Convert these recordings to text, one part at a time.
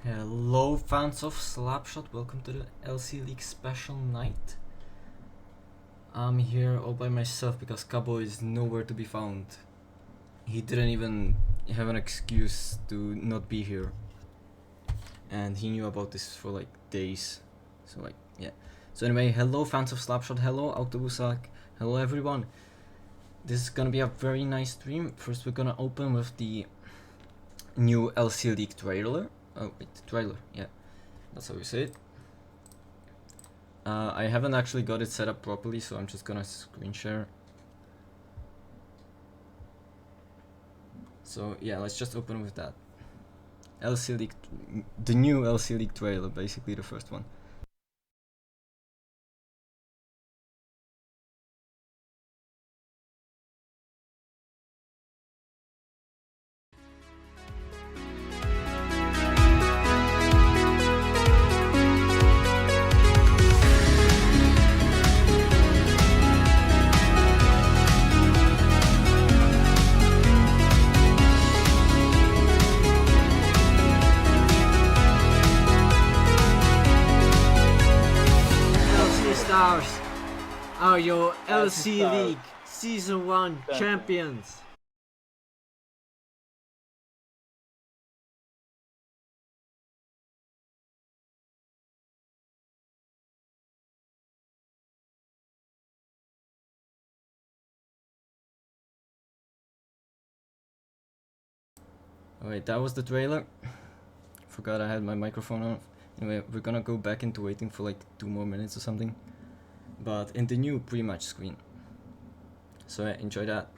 Hello fans of Slapshot, welcome to the LCL League special night. I'm here all by myself because Cabo is nowhere to be found. He didn't even have an excuse to not be here. And he knew about this for like days. So yeah. So anyway, hello fans of Slapshot, hello Autobusak, hello everyone. This is gonna be a very nice stream. First we're gonna open with the new LCL League trailer. Oh wait, trailer, yeah, that's how you say it. I haven't actually got it set up properly, so I'm just gonna screen share. So yeah, let's just open with that. LCL League, the new LCL League trailer, basically the first one. Stars are your LC League Season 1 champions. Alright, that was the trailer. Forgot I had my microphone on. Anyway, we're gonna go back into waiting for like 2 more minutes or something. But in the new pre-match screen. So yeah, enjoy that.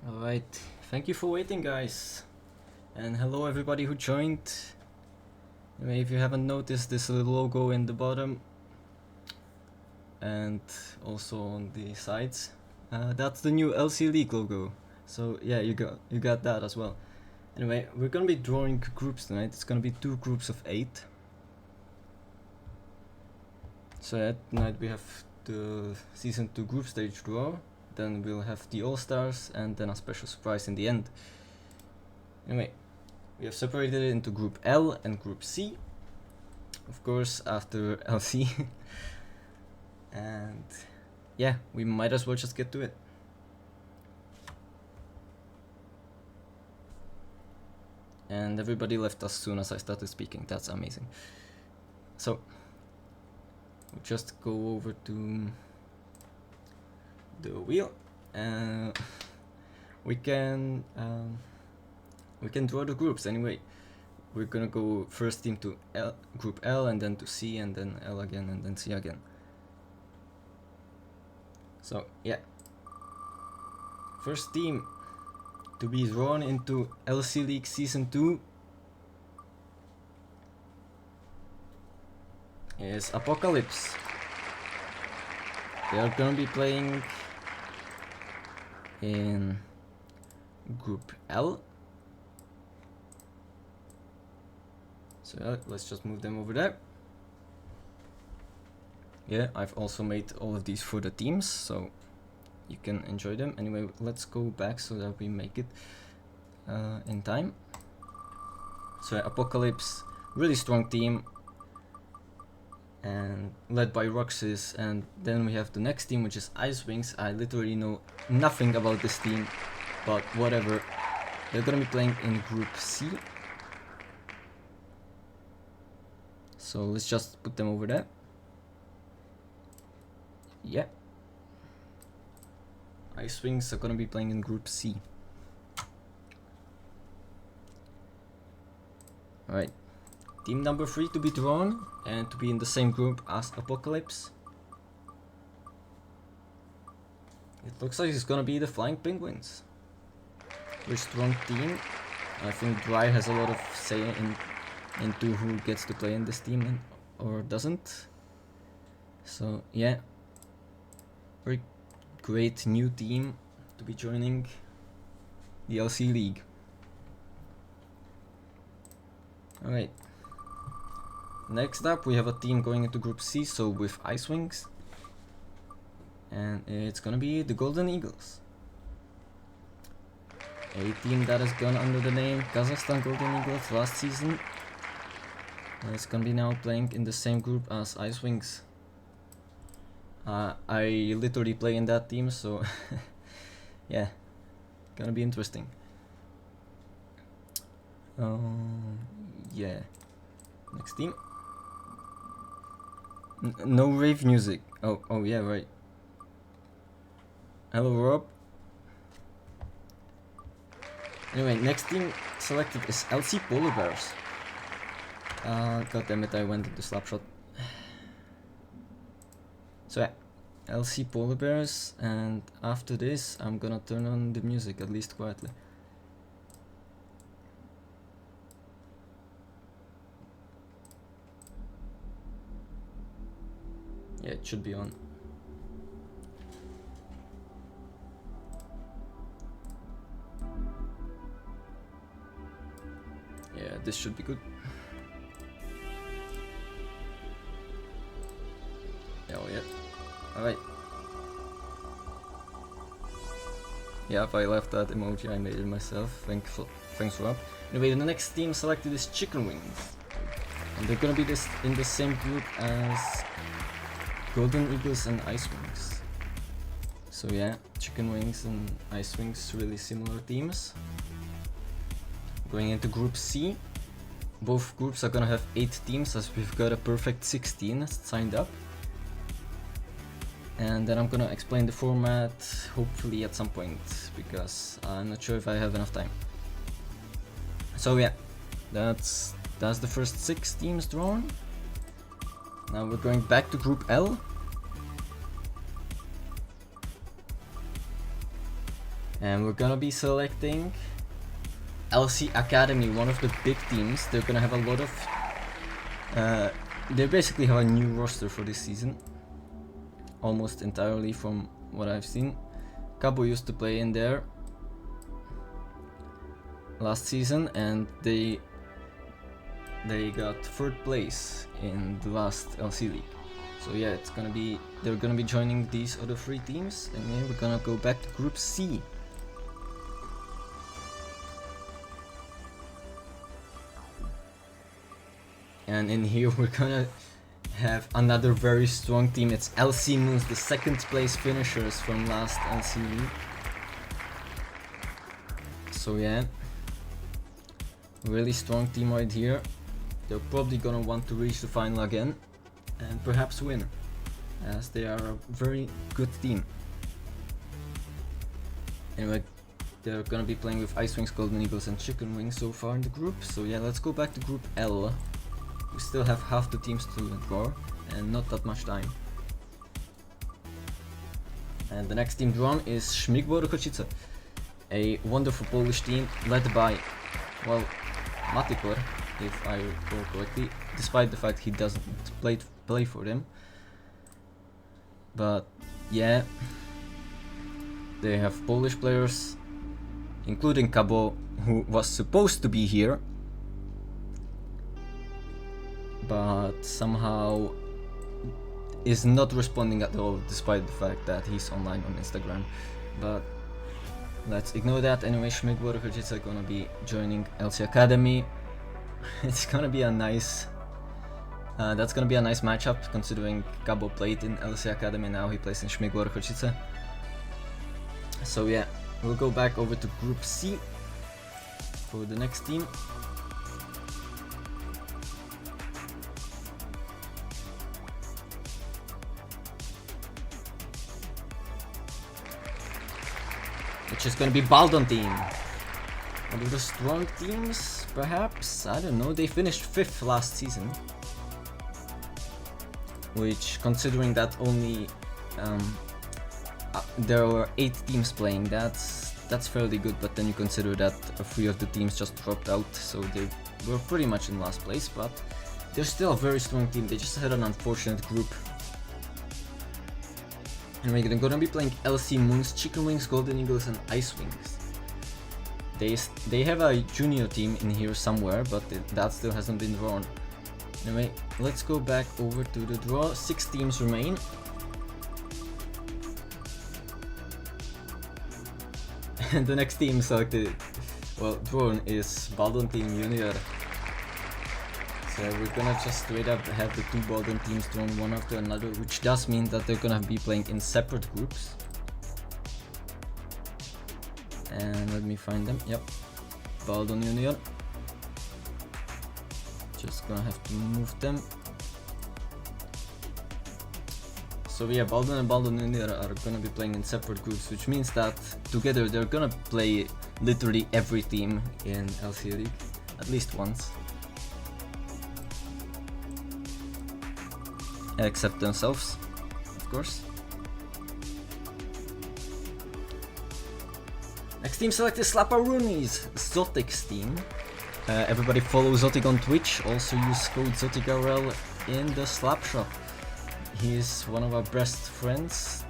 Alright, thank you for waiting, guys. And hello everybody who joined. Anyway, if you haven't noticed, this little logo in the bottom and also on the sides, that's the new LCL League logo. So yeah, you got that as well. Anyway, we're gonna be drawing groups tonight. It's gonna be 2 groups of 8. So tonight we have the season 2 group stage draw. Then we'll have the All-Stars and then a special surprise in the end. Anyway, we have separated it into Group L and Group C. Of course, after LC. And yeah, we might as well just get to it. And everybody left as soon as I started speaking. That's amazing. So, we'll just go over to the wheel. We can draw the groups anyway. We're gonna go first team to Group L, and then to C, and then L again, and then C again. So yeah, first team to be drawn into LC League Season 2 is Apocalypse. They are gonna be playing in Group L. So let's just move them over there. Yeah, I've also made all of these for the teams, so you can enjoy them. Anyway, let's go back so that we make it in time. So Apocalypse, really strong team, and led by Roxas. And then we have the next team, which is Ice Wings. I literally know nothing about this team, but whatever. They're gonna be playing in Group C. So let's just put them over there. Yeah. Ice Wings are gonna be playing in Group C. Alright. Team number 3 to be drawn and to be in the same group as Apocalypse. It looks like it's gonna be the Flying Penguins. Very strong team. I think Dry has a lot of say into who gets to play in this team or doesn't. So yeah, very great new team to be joining the LC League. Alright, next up we have a team going into Group C, so with Ice Wings, and it's gonna be the Golden Eagles, a team that has gone under the name Kazakhstan Golden Eagles last season. It's gonna be now playing in the same group as Ice Wings. I literally play in that team, so yeah, gonna be interesting. Yeah, next team. No rave music. Oh yeah, right. Hello Rob. Anyway, next team selected is LC Polar Bears. God damn it, I went into Slapshot. So yeah, LC Polar Bears, and after this I'm gonna turn on the music, at least quietly. Yeah, it should be on. Yeah, this should be good. Oh yeah. Alright. Yeah, if I left that emoji, I made it myself. Thanks Rob. Anyway, the next team selected is Chicken Wings. And they're gonna be in the same group as Golden Eagles and Ice Wings. So yeah, Chicken Wings and Ice Wings, really similar teams. Going into Group C. Both groups are gonna have 8 teams, as we've got a perfect 16 signed up. And then I'm gonna explain the format, hopefully at some point, because I'm not sure if I have enough time. So yeah, that's the first 6 teams drawn. Now we're going back to Group L. And we're gonna be selecting LC Academy, one of the big teams. They're gonna have a lot of they basically have a new roster for this season, almost entirely from what I've seen. Cabo used to play in there last season, and they got 3rd place in the last LC League. So yeah, they're gonna be joining these other 3 teams, and then we're gonna go back to Group C. And in here we're gonna have another very strong team. It's LC Moons, the 2nd place finishers from last LC League. So yeah, really strong team right here. They're probably gonna want to reach the final again and perhaps win, as they are a very good team. Anyway, they're gonna be playing with Ice Wings, Golden Eagles and Chicken Wings so far in the group. So yeah, let's go back to Group L. We still have half the teams to draw and not that much time. And the next team drawn is Śmigło Rokočice, a wonderful Polish team led by, well, Matikor, if I recall correctly, despite the fact he doesn't play for them. But yeah, they have Polish players, including Cabo, who was supposed to be here, but somehow is not responding at all, despite the fact that he's online on Instagram. But let's ignore that. Anyway, Śmigło Rokočice are gonna be joining LC Academy. It's gonna be a nice that's gonna be a nice matchup, considering Cabo played in LC Academy, now he plays in Śmigło Rokočice. So yeah, we'll go back over to Group C for the next team. Which is gonna be Baldon team. One of the strong teams, perhaps? I don't know, they finished 5th last season. Which, considering that only there were 8 teams playing, that's fairly good, but then you consider that 3 of the teams just dropped out, so they were pretty much in last place, but they're still a very strong team. They just had an unfortunate group. And we're gonna be playing LC Moons, Chicken Wings, Golden Eagles and Ice Wings. They have a junior team in here somewhere, but that still hasn't been drawn. Anyway, let's go back over to the draw. 6 teams remain. And the next team selected, well, drawn is Baldon Team Junior. So we're gonna just straight up have the 2 Baldon teams drawn one after another, which does mean that they're gonna be playing in separate groups. And let me find them. Yep, Baldon Junior. Just gonna have to move them. So yeah, Baldon and Baldon Junior are gonna be playing in separate groups, which means that together they're gonna play literally every team in LCL League, at least once. Except themselves, of course. Next team selected is Slaparoonies, Zotic's team. Everybody follow Zotic on Twitch, also use code ZoticRL in the Slap Shop. He is one of our best friends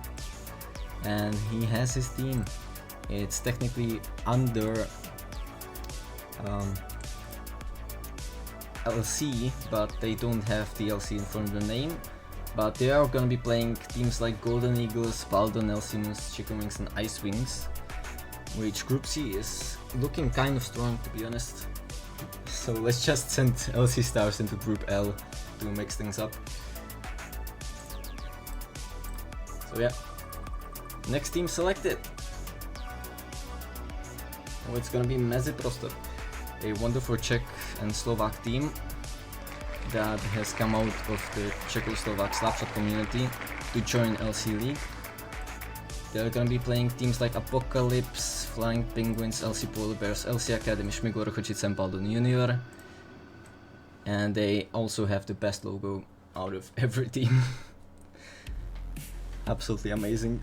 and he has his team. It's technically under LC, but they don't have the LC in front of the name. But they are gonna be playing teams like Golden Eagles, Baldon, LC Moons, Chicken Wings and Ice Wings, which Group C is looking kind of strong, to be honest. So let's just send LC Stars into Group L to mix things up. So yeah, next team selected. Oh, it's gonna be Mezi Prostor, a wonderful Czech and Slovak team that has come out of the Czechoslovak Slapshot community to join LC League. They're gonna be playing teams like Apocalypse, Flying Penguins, LC Polar Bears, LC Academy, Śmigło Rokočice and Baldon Junior. And they also have the best logo out of every team. Absolutely amazing.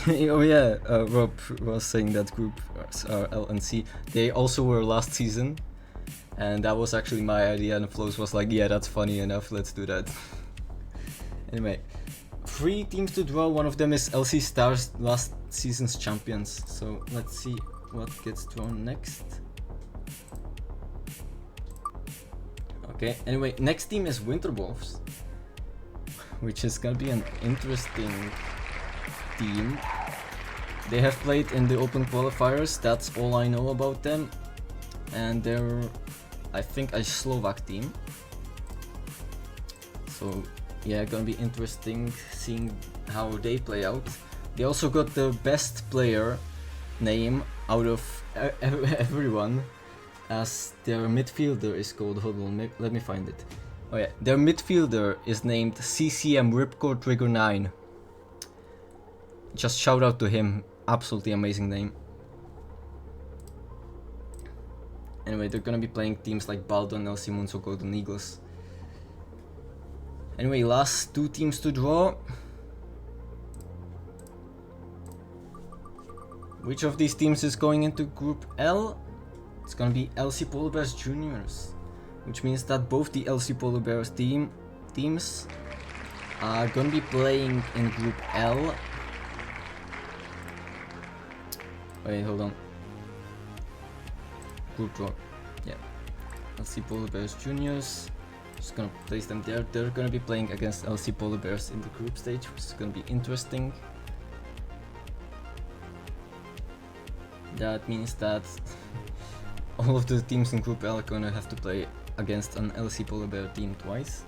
Oh yeah, Rob was saying that group L and C, they also were last season, and that was actually my idea, and Flows was like, yeah, that's funny enough, let's do that. Anyway, 3 teams to draw, one of them is LC Stars, last season's champions, so let's see what gets drawn next. Okay, anyway, next team is Winter Wolves, which is gonna be an interesting team. They have played in the open qualifiers, that's all I know about them, and they're, I think, a Slovak team. So yeah, gonna be interesting seeing how they play out. They also got the best player name out of everyone, as their midfielder is called, hold on, let me find it. Oh yeah, their midfielder is named CCM Ripcord Trigger 9. Just shout out to him, absolutely amazing name. Anyway, they're gonna be playing teams like Baldon, LC Moons or Golden Eagles. Anyway, last 2 teams to draw. Which of these teams is going into Group L? It's gonna be LC Polar Bears Juniors, which means that both the LC Polar Bears teams are gonna be playing in Group L. Wait, hold on. Group draw. Yeah. LC Polar Bears Juniors. Just gonna place them there. They're gonna be playing against LC Polar Bears in the group stage, which is gonna be interesting. That means that all of the teams in Group L are gonna have to play against an LC Polar Bear team twice.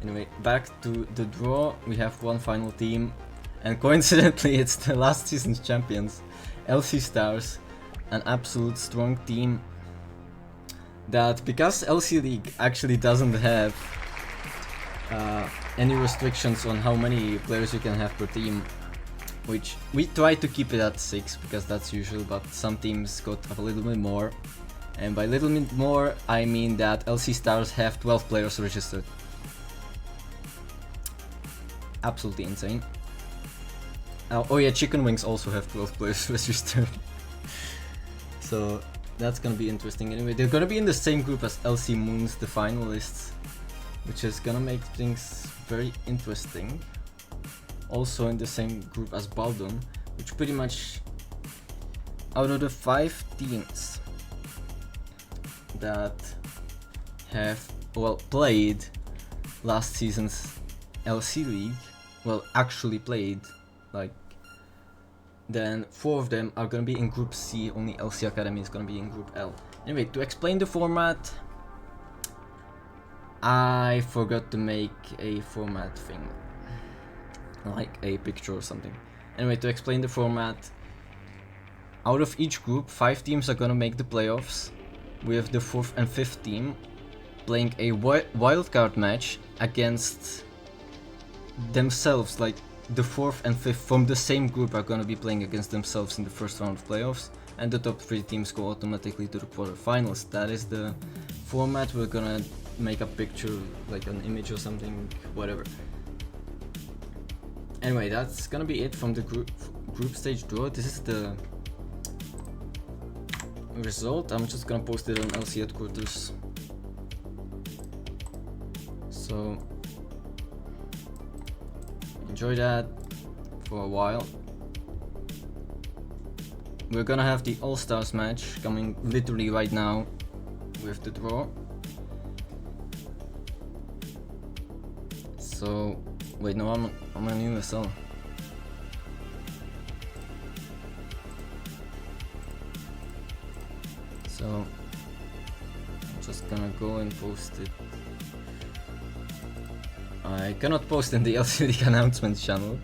Anyway, back to the draw. We have one final team, and coincidentally it's the last season's champions, LC Stars, an absolute strong team that, because LC League actually doesn't have any restrictions on how many players you can have per team, which we try to keep it at 6 because that's usual, but some teams got a little bit more, and by little bit more I mean that LC Stars have 12 players registered. Absolutely insane. Oh yeah, Chicken Wings also have 12 players registered. So that's gonna be interesting. Anyway, they're gonna be in the same group as LC Moons, the finalists, which is gonna make things very interesting. Also in the same group as Baldon, which pretty much, out of the 5 teams that have, well, played last season's LC League, well, actually played, like, then 4 of them are gonna be in Group C, only LC Academy is gonna be in Group L. Anyway, to explain the format, I forgot to make a format thing, like a picture or something. Anyway, to explain the format, out of each group, 5 teams are gonna make the playoffs, with the 4th and 5th team playing a wildcard match against themselves. Like, the 4th and 5th from the same group are gonna be playing against themselves in the first round of playoffs, and the top 3 teams go automatically to the quarterfinals. That is the format. We're gonna make a picture, like an image or something, whatever. Anyway, that's gonna be it from the group stage draw. This is the result. I'm just gonna post it on LC headquarters. So enjoy that for a while. We're gonna have the All-Stars match coming literally right now with the draw. So wait, no, I'm on USL. So I'm just gonna go and post it. I cannot post in the LC League announcements channel.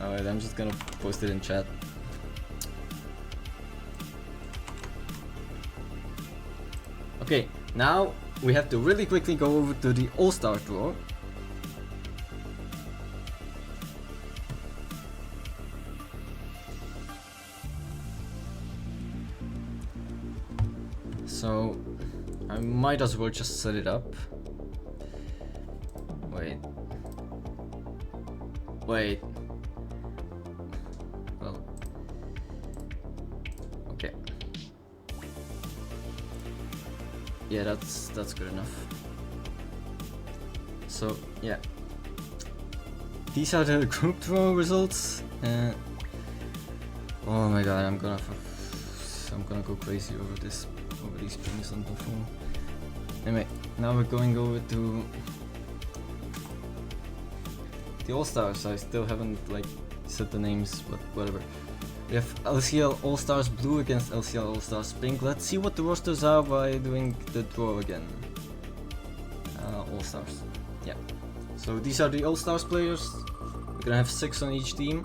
Alright, I'm just gonna post it in chat. Okay, now we have to really quickly go over to the All-Star draw. So I might as well just set it up. Wait. yeah, that's good enough. So yeah, these are the group draw results. Oh my god, I'm gonna go crazy over these strings on the phone. Anyway, now we're going over to the All-Stars. I still haven't like said the names, but whatever. We have LCL All-Stars Blue against LCL All-Stars Pink. Let's see what the rosters are by doing the draw again. All-Stars. Yeah. So these are the All-Stars players. We're gonna have 6 on each team.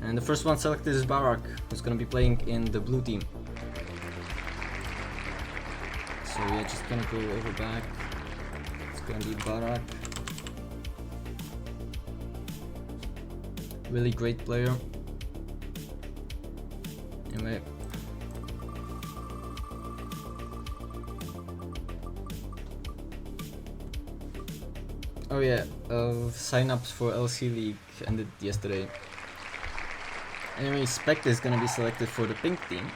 And the first one selected is Barak, who's gonna be playing in the blue team. So yeah, just gonna go over back. It's gonna be Barak. Really great player. Anyway. Oh yeah, sign-ups for LC League ended yesterday. Anyway, Spect is gonna be selected for the pink team.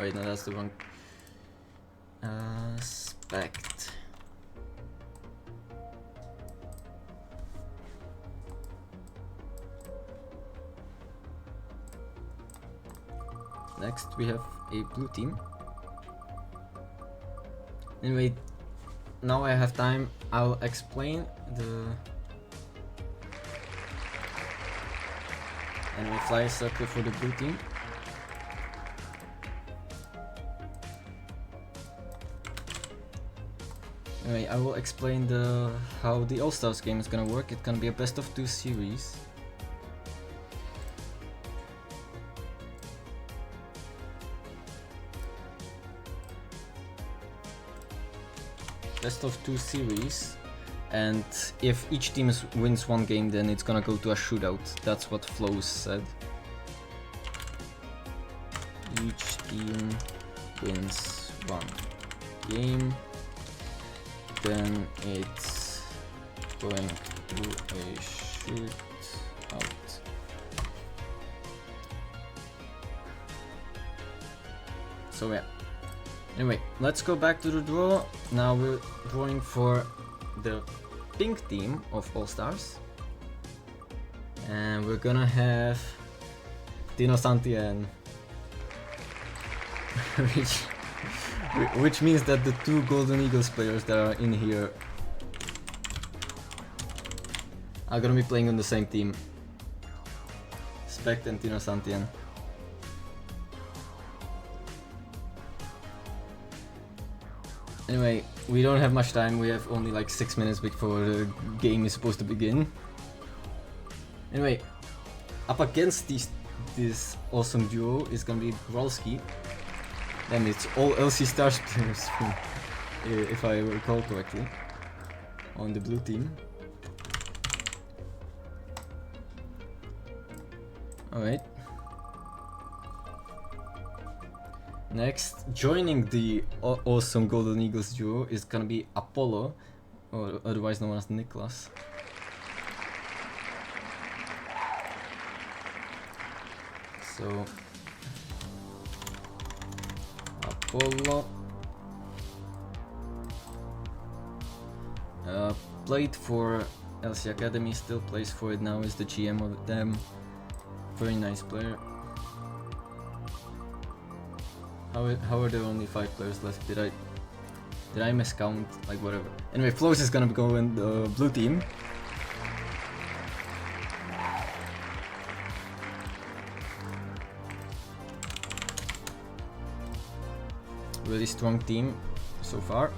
Wait, no, that's the wrong. Spect. Next, we have a blue team. Anyway, now I have time. I'll explain the. Anyway, fly is selected for the blue team. Anyway, I will explain how the All-Stars game is gonna work. It's gonna be a best of 2 series. Best of 2 series, and if each team wins 1 game, then it's gonna go to a shootout. That's what Flows said. Each team wins 1 game, then it's going to a shootout. So yeah. Anyway, let's go back to the draw. Now we're drawing for the pink team of All-Stars. And we're gonna have Dino Santian. which means that the 2 Golden Eagles players that are in here are gonna be playing on the same team. Spect and Dino Santian. Anyway, we don't have much time. We have only like 6 minutes before the game is supposed to begin. Anyway, up against this awesome duo is gonna be Grolski. Then it's all LC Stars players, if I recall correctly, on the blue team. Alright. Next, joining the awesome Golden Eagles duo is gonna be Apollo, or otherwise known as Niklas. So, Apollo played for LC Academy, still plays for it now, is the GM of them. Very nice player. How are there only 5 players left? Did I miscount? Like whatever. Anyway, Flows is gonna go in the blue team. Really strong team so far.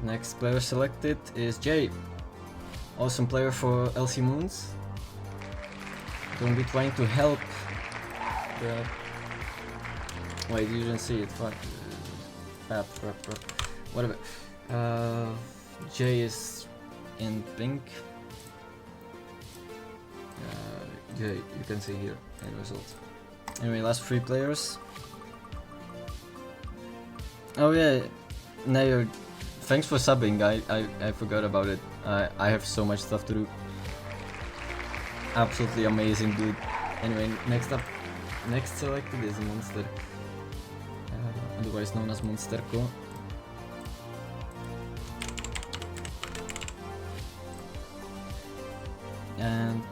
Next player selected is Jay. Awesome player for LC Moons. Gonna be trying to help the. Wait, you didn't see it. Fuck. Whatever. Jay is in pink. Yeah, you can see here the results. Anyway, last 3 players. Oh yeah, Nair, thanks for subbing. I forgot about it. I have so much stuff to do. absolutely amazing, dude. Anyway, next selected is Monster, otherwise known as Monsterko. And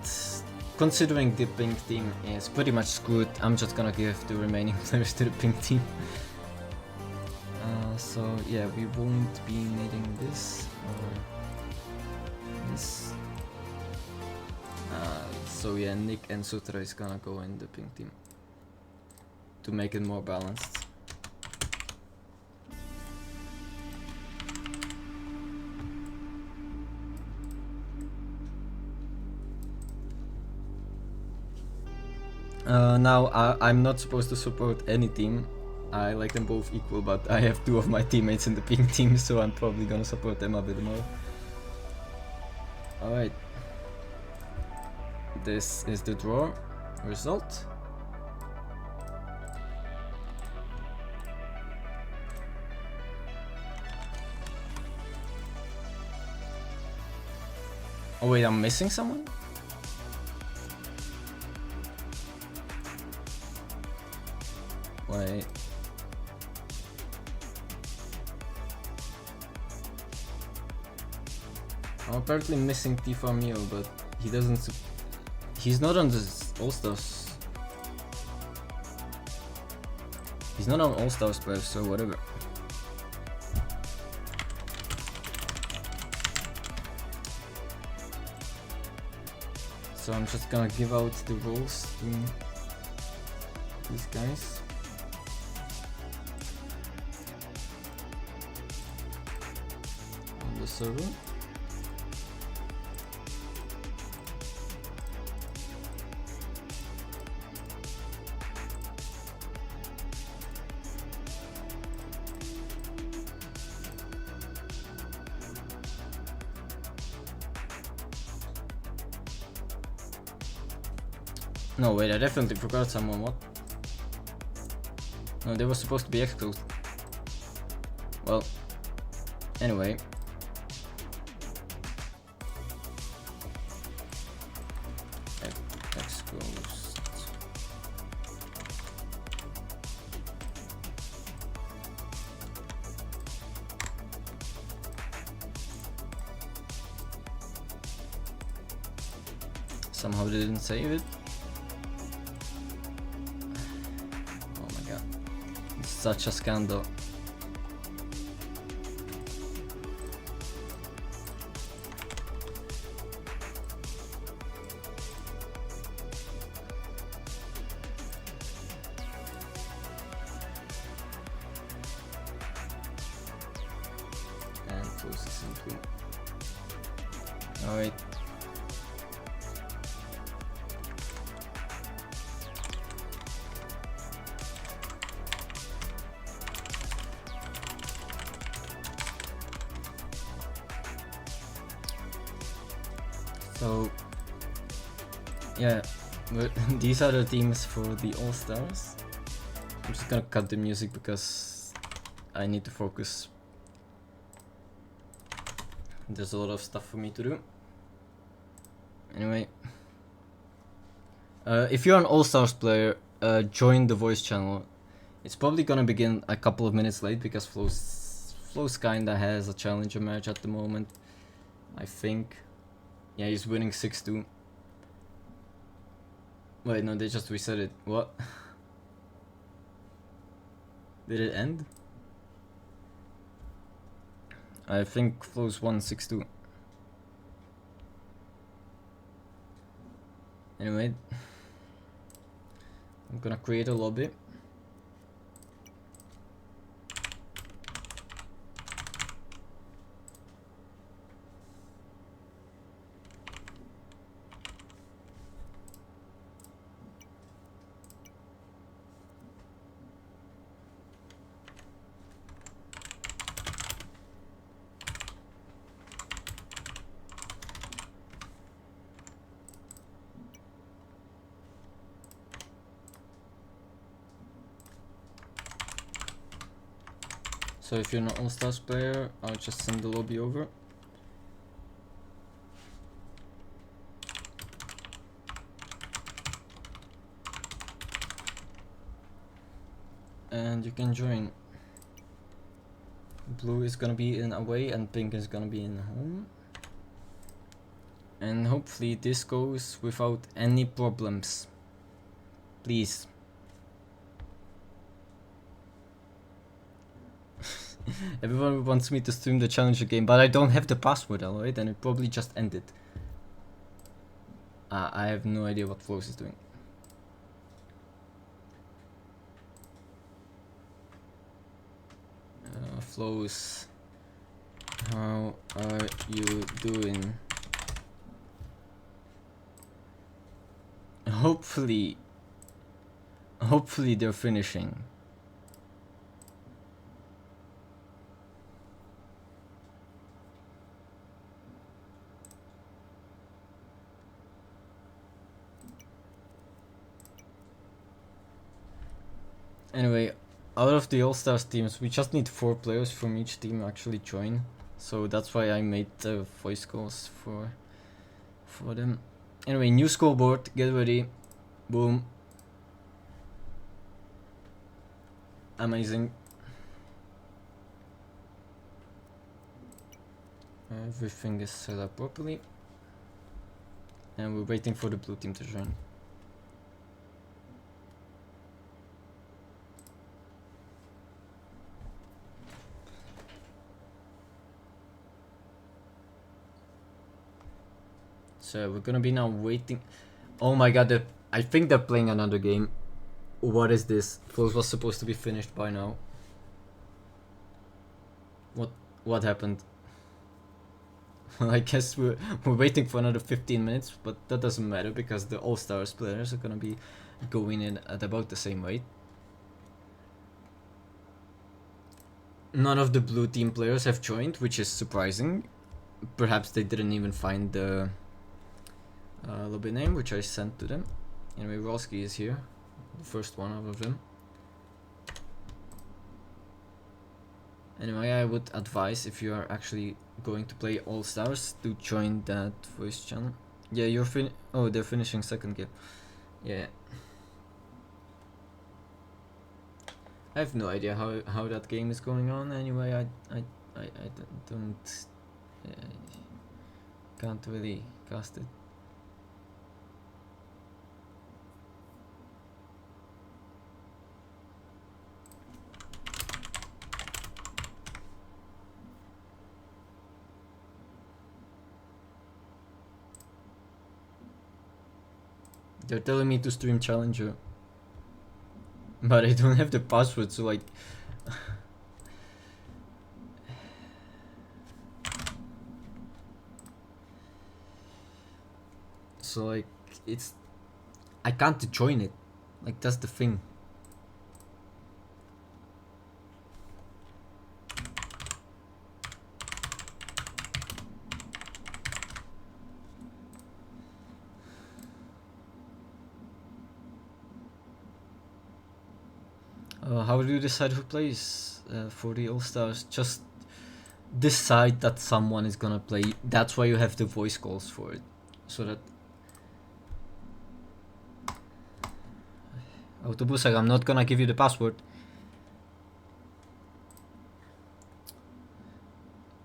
considering the pink team is pretty much screwed, I'm just gonna give the remaining players to the pink team. So yeah, we won't be needing this or this. So yeah, Nick and Sutra is gonna go in the pink team to make it more balanced. Now I'm not supposed to support any team. I like them both equal, but I have two of my teammates in the pink team, so I'm probably gonna support them a bit more. Alright. This is the draw result. Oh wait, I'm missing someone? Wait. I'm apparently missing Tifa Mio, but he doesn't. He's not on the All-Stars. He's not on All-Stars player, so whatever. So I'm just gonna give out the roles to these guys. On the server. No, wait, I definitely forgot someone, what? No, they were supposed to be excluded. Well, anyway. Excluded. Somehow they didn't save it. Such a scandal. And close this into. Alright. So yeah, these are the teams for the All-Stars. I'm just gonna cut the music because I need to focus. There's a lot of stuff for me to do. Anyway, if you're an All-Stars player, join the voice channel. It's probably gonna begin a couple of minutes late because Flo's kinda has a challenger match at the moment, I think. Yeah, he's winning 6-2. Wait, no, they just reset it. What? Did it end? I think Flo's won 6-2. Anyway, I'm gonna create a lobby. So if you're an All-Stars player, I'll just send the lobby over. and you can join. Blue is gonna be in away and pink is gonna be in home. And hopefully this goes without any problems. Please. Everyone wants me to stream the challenger game, but I don't have the password, alright? And it probably just ended. I have no idea what Flows is doing. Flows, how are you doing? Hopefully they're finishing. Anyway, out of the All-Stars teams, we just need 4 players from each team actually join. So that's why I made the voice calls for them. Anyway, new scoreboard, get ready. Boom. Amazing. Everything is set up properly. And we're waiting for the blue team to join. So we're gonna be now waiting. Oh my god, I think they're playing another game. What is this? Flows was supposed to be finished by now. What happened? Well, I guess we're waiting for another 15 minutes, but that doesn't matter because the All-Stars players are gonna be going in at about the same rate. None of the blue team players have joined, which is surprising. Perhaps they didn't even find the lobby name, which I sent to them. Anyway, Roski is here, the first one out of them. Anyway, I would advise, if you are actually going to play All Stars, to join that voice channel. Yeah, you're oh, they're finishing second game. Yeah. I have no idea how that game is going on. Anyway, I don't can't really cast it. They're telling me to stream Challenger, but I don't have the password, so like it's I can't join it. Like, that's the thing. How do you decide who plays for the All-Stars? Just decide that someone is gonna play. That's why you have the voice calls for it. So that... Autobusag, I'm not gonna give you the password.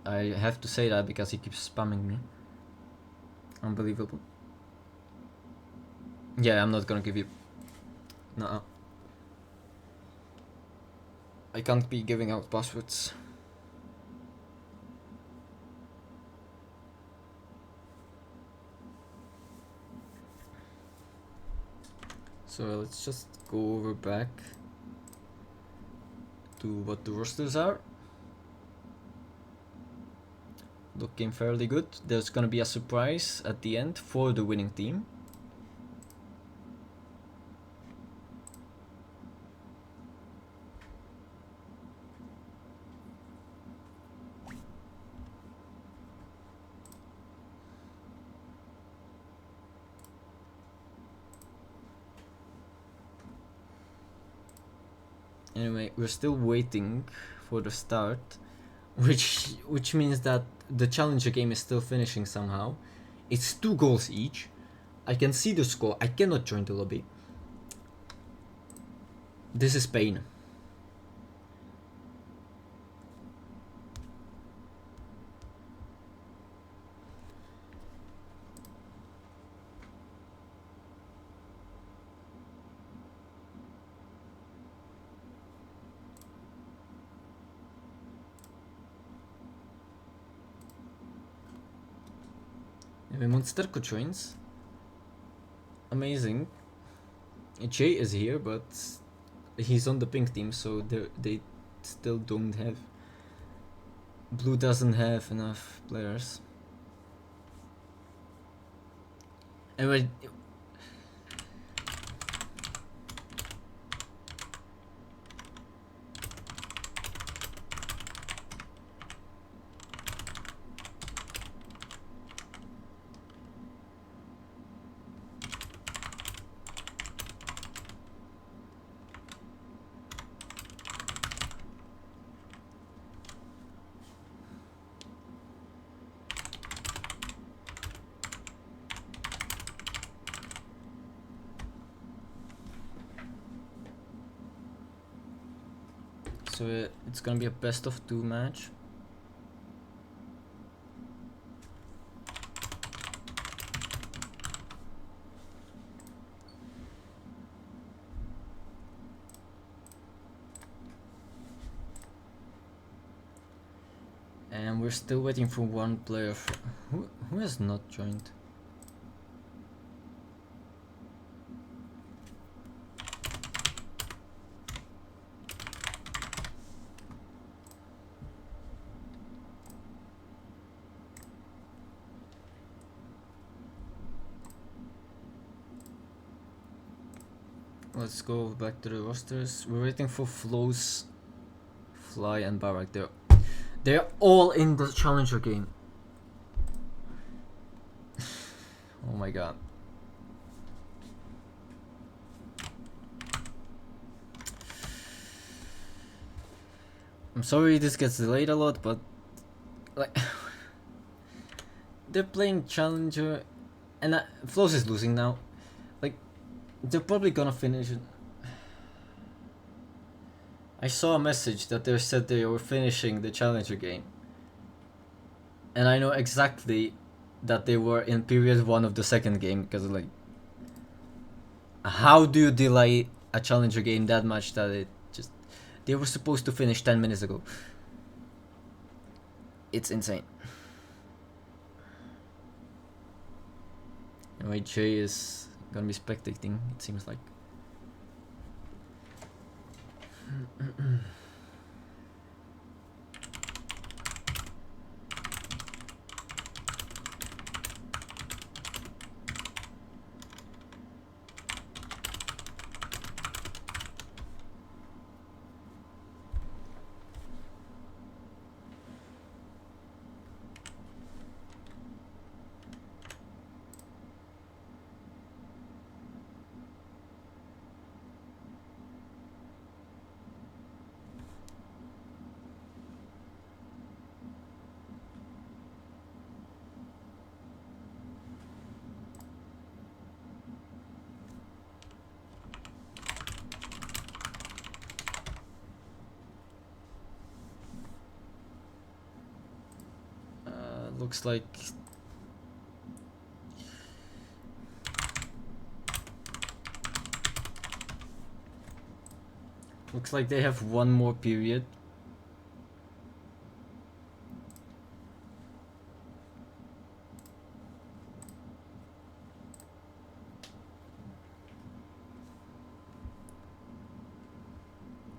I have to say that because he keeps spamming me. Unbelievable. Yeah, I'm not gonna give you... Nuh-uh. I can't be giving out passwords. So let's just go over back to what the rosters are. Looking fairly good. There's gonna be a surprise at the end for the winning team. Anyway, we're still waiting for the start, which means that the challenger game is still finishing somehow. It's 2 goals each. I can see the score. I cannot join the lobby. This is pain. Anyway, Monsterko joins. Amazing. Jay is here, but he's on the pink team, so they still don't have. Blue doesn't have enough players. Anyway. So it's gonna be a best of 2 match. And we're still waiting for one player. Who has not joined? Let's go back to the rosters. We're waiting for Flows, Fly, and Barak. They're all in the challenger game. Oh my god. I'm sorry this gets delayed a lot, but like they're playing challenger, and Flows is losing now. Like they're probably gonna finish it. I saw a message that they said they were finishing the challenger game, and I know exactly that they were in period 1 of the second game, because like, how do you delay a challenger game that much that it just, they were supposed to finish 10 minutes ago. It's insane. Anyway, Jay is gonna be spectating, it seems like. Looks like they have one more period.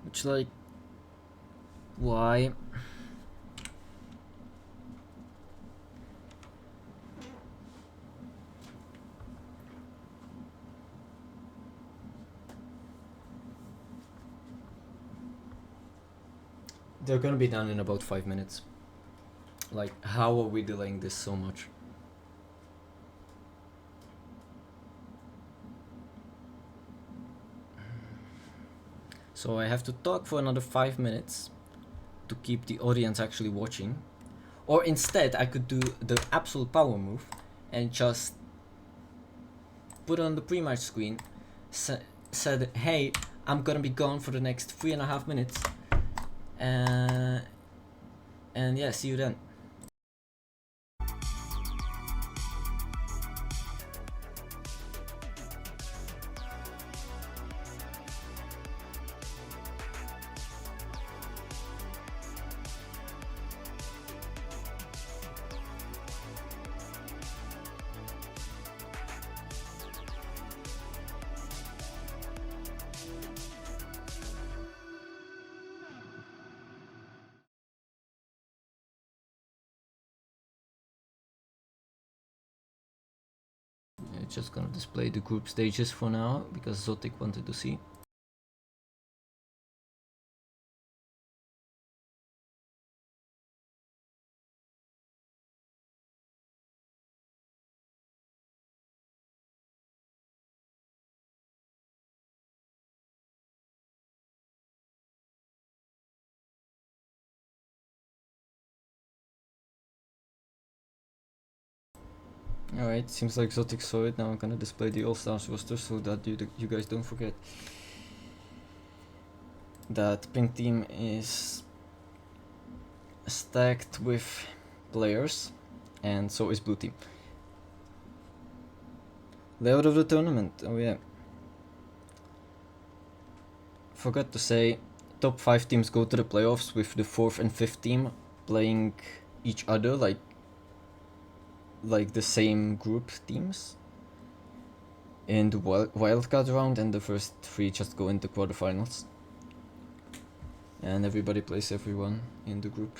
Which, like, why? They're gonna be done in about 5 minutes. Like, how are we delaying this so much? So I have to talk for another 5 minutes to keep the audience actually watching. Or instead, I could do the absolute power move and just put on the pre-match screen, said, hey, I'm gonna be gone for the next 3.5 minutes. And yeah, see you then. just gonna display the group stages for now because Zotic wanted to see. Alright, seems like Zotic saw it. Now I'm gonna display the All-Stars roster so that you guys don't forget that pink team is stacked with players, and so is blue team. Layout of the tournament, oh yeah. Forgot to say, top 5 teams go to the playoffs with the 4th and 5th team playing each other like the same group teams in the wildcard round, and the first 3 just go into quarterfinals. And everybody plays everyone in the group.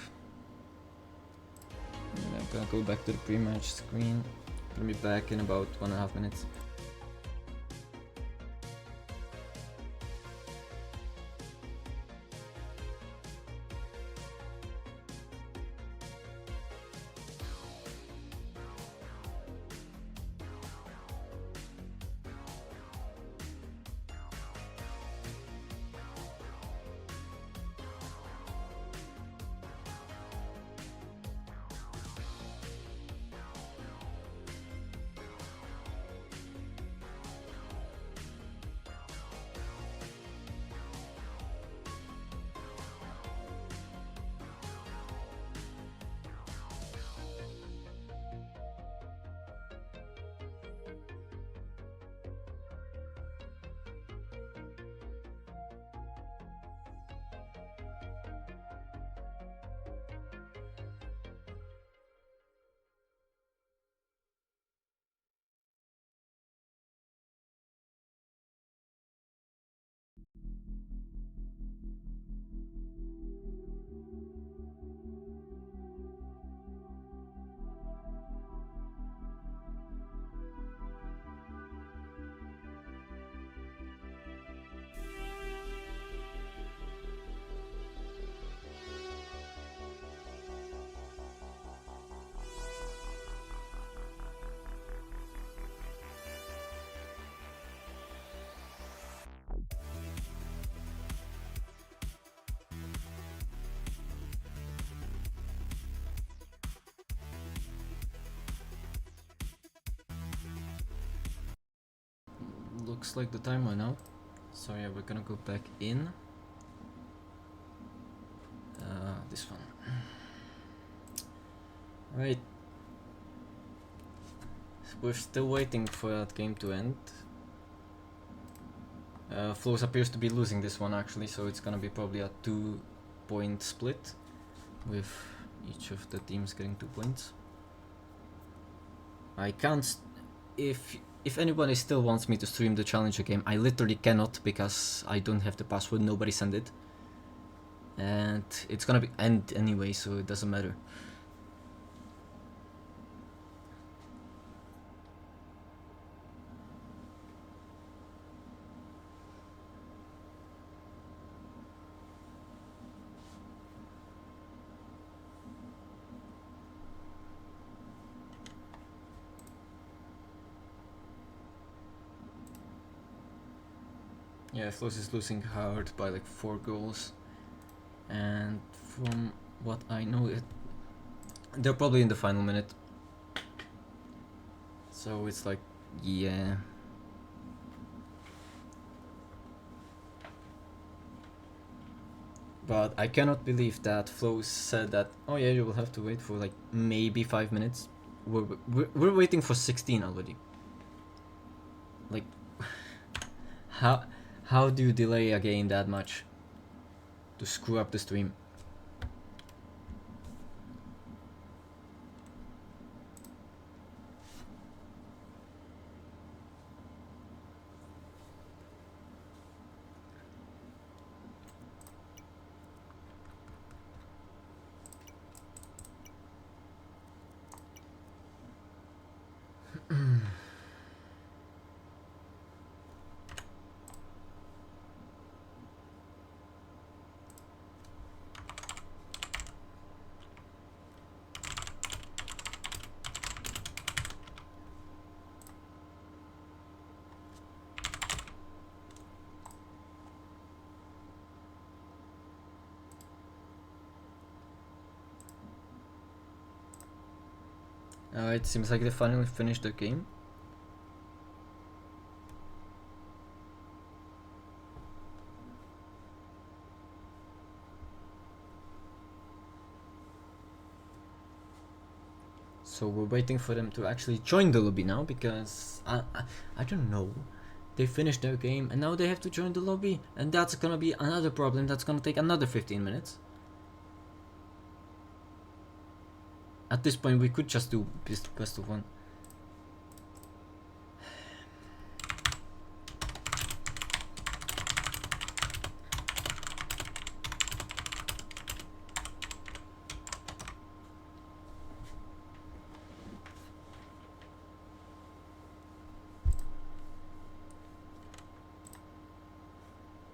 And I'm gonna go back to the pre-match screen. Gonna be back in about 1.5 minutes. Looks like the timer now. Sorry, we're gonna go back in. This one. Right. We're still waiting for that game to end. Flows appears to be losing this one actually, so it's gonna be probably a 2-point split with each of the teams getting 2 points. I can't. If anybody still wants me to stream the Challenger game, I literally cannot because I don't have the password, nobody sent it. And it's gonna be end anyway, so it doesn't matter. Yeah, Flows is losing hard by like 4 goals. And from what I know, they're probably in the final minute. So it's like, yeah. But I cannot believe that Flows said that, oh yeah, you will have to wait for like maybe 5 minutes. We're waiting for 16 already. Like, how do you delay a game that much to screw up the stream? It seems like they finally finished the game. So we're waiting for them to actually join the lobby now, because I don't know. They finished their game and now they have to join the lobby, and that's gonna be another problem. That's gonna take another 15 minutes. At this point we could just do best of one.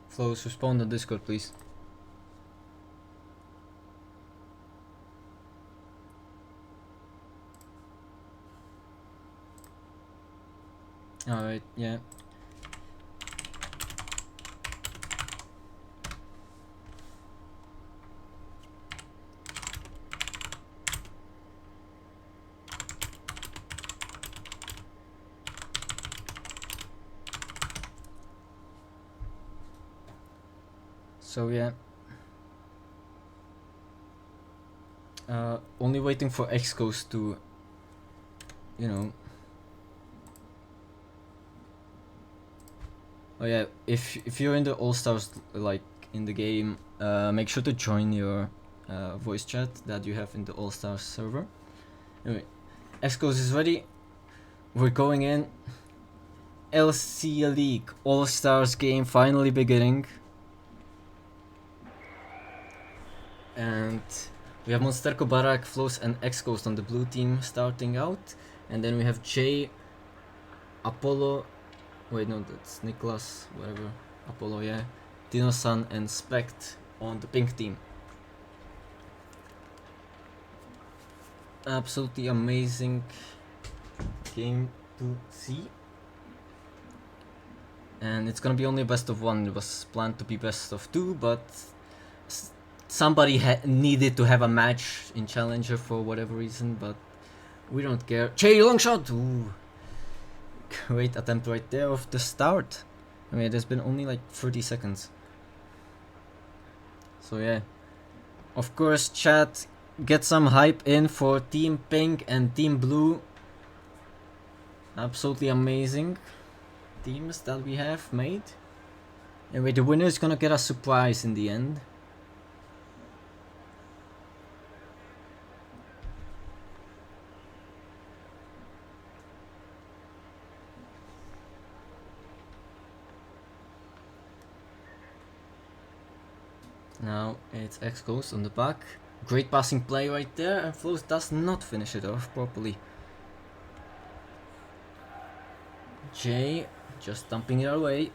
Flows, respond on Discord, please. Alright, yeah. So yeah. Only waiting for X-Coast to, you know. Oh yeah, if you're in the All-Stars, like in the game, make sure to join your voice chat that you have in the All-Stars server. Anyway, X-Coast is ready. We're going in. LCL League All-Stars game finally beginning. And we have Monsterco, Barak, Flows and X-Coast on the blue team starting out. And then we have Jay, Apollo, wait no, that's Nicholas, whatever, Apollo, yeah, Dino-san and Spect on the pink team. Absolutely amazing game to see. And it's gonna be only a best of one. It was planned to be best of two, but somebody needed to have a match in Challenger for whatever reason, but we don't care. Jay, long shot! Ooh. Great attempt right there of the start. I mean, there's been only like 30 seconds. So yeah. Of course, chat, get some hype in for Team Pink and Team Blue. Absolutely amazing teams that we have made. Anyway, the winner is gonna get a surprise in the end. Now it's X-Coast on the back. Great passing play right there, and Flows does not finish it off properly. Jay just dumping it away.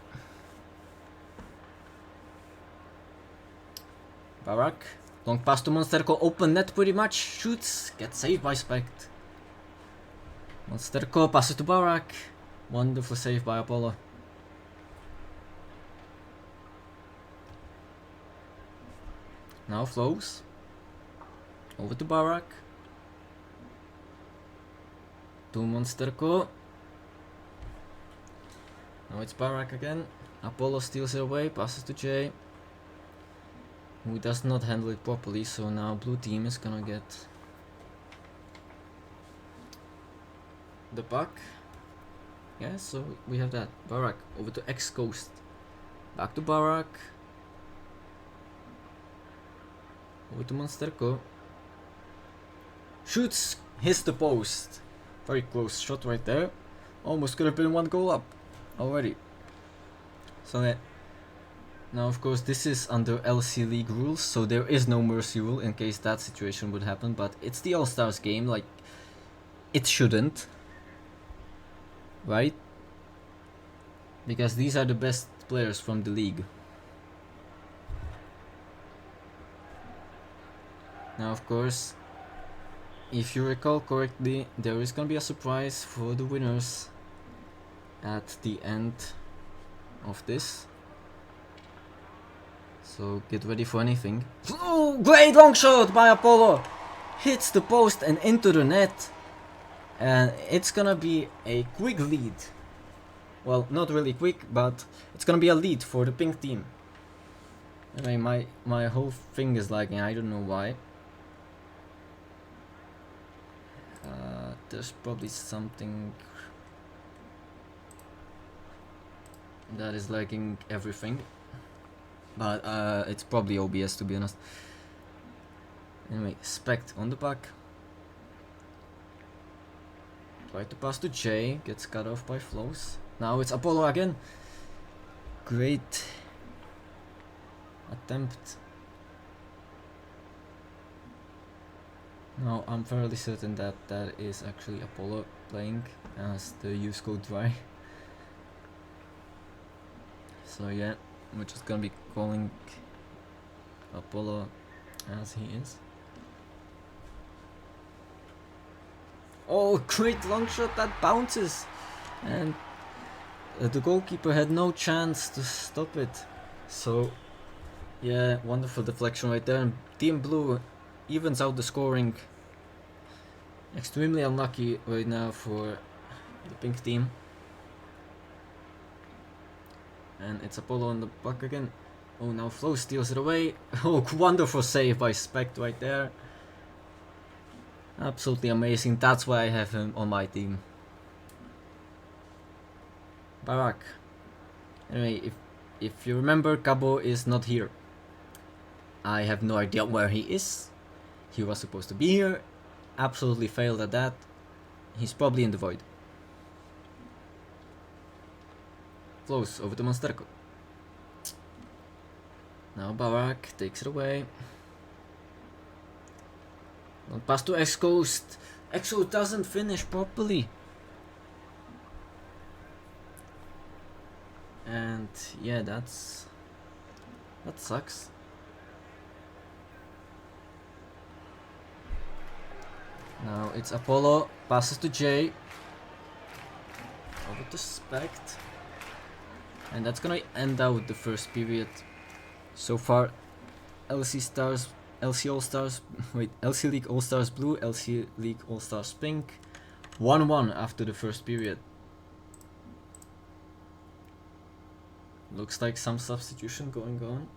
Barak, long pass to Monsterco, open net pretty much, shoots, gets saved by Spect. Monsterco passes to Barak, wonderful save by Apollo. Now Flows, over to Barak, to Monsterco. Now it's Barak again. Apollo steals it away, passes to Jay, who does not handle it properly, so now blue team is gonna get the puck. Yeah, so we have that. Barak over to X-Coast. Back to Barak. Over to Monsterco. Shoots, hits the post. Very close shot right there. Almost could have been one goal up already. So yeah. Now of course this is under LC League rules, so there is no mercy rule in case that situation would happen, but it's the All-Stars game, like it shouldn't. Right? Because these are the best players from the league. Now of course, if you recall correctly, there is gonna be a surprise for the winners at the end of this. So get ready for anything. Oh, great long shot by Apollo! Hits the post and into the net. And it's gonna be a quick lead. Well, not really quick, but it's gonna be a lead for the pink team. I mean, my whole thing is lagging, I don't know why. There's probably something that is lagging everything. But it's probably OBS, to be honest. Anyway, Spect on the back. Try to pass to J, gets cut off by Flows. Now it's Apollo again. Great attempt. Now I'm fairly certain that that is actually Apollo playing as the use code dry. So yeah, we're just gonna be calling Apollo as he is. Oh, great long shot that bounces, and the goalkeeper had no chance to stop it. So yeah, wonderful deflection right there, and Team Blue evens out the scoring. Extremely unlucky right now for the pink team. And it's Apollo on the puck again. Oh, now Flo steals it away. Oh, wonderful save by Spect right there. Absolutely amazing. That's why I have him on my team. Barak. Anyway, if you remember, Cabo is not here. I have no idea where he is. He was supposed to be here. Absolutely failed at that. He's probably in the void. Flows over to Monsterco. Now Barak takes it away. Don't pass to X-Coast. X-Coast doesn't finish properly. And yeah, that sucks. Now it's Apollo, passes to J. Over to Spect. And that's gonna end out the first period. So far, LC League All-Stars Blue, LC League All-Stars Pink. 1-1 after the first period. Looks like some substitution going on.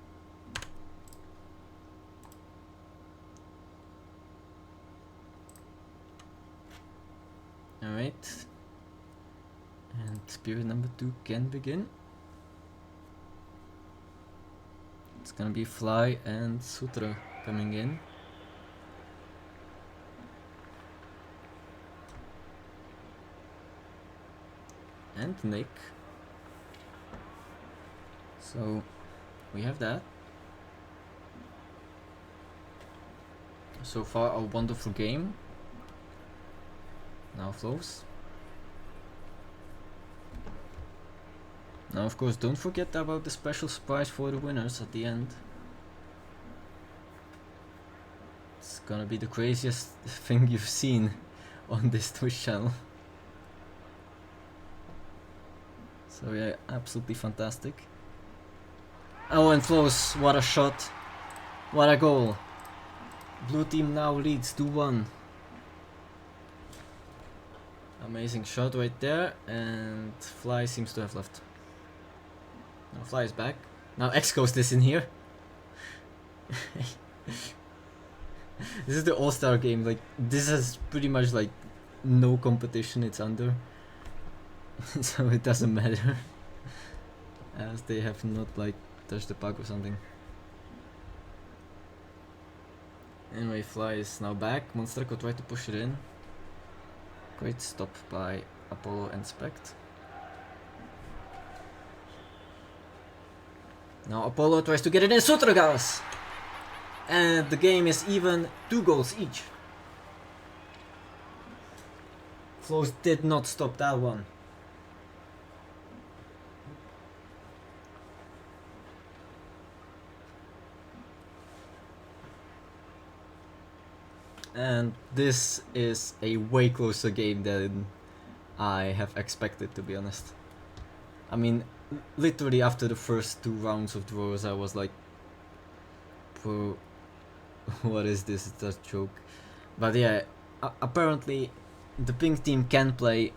Alright. And period number 2 can begin. It's gonna be Fly and Sutra coming in. And Nick. So we have that. So far a wonderful game. Now Flows. Now of course don't forget about the special surprise for the winners at the end. It's gonna be the craziest thing you've seen on this Twitch channel. So yeah, absolutely fantastic. Oh, and Flows, what a shot. What a goal. Blue team now leads 2-1. Amazing shot right there, and Fly seems to have left. Now Fly is back. Now X-Coast is in here. This is the all-star game, like this is pretty much like no competition it's under. So it doesn't matter. As they have not like touched the puck or something. Anyway, Fly is now back. Monsterco tried to push it in. Great stop by Apollo and Spect. Now Apollo tries to get it in Sutragas! And the game is even 2 goals each. Flows did not stop that one. And this is a way closer game than I have expected, to be honest. I mean, literally after the first 2 rounds of draws I was like, what is this? It's a joke. But yeah, apparently the pink team can play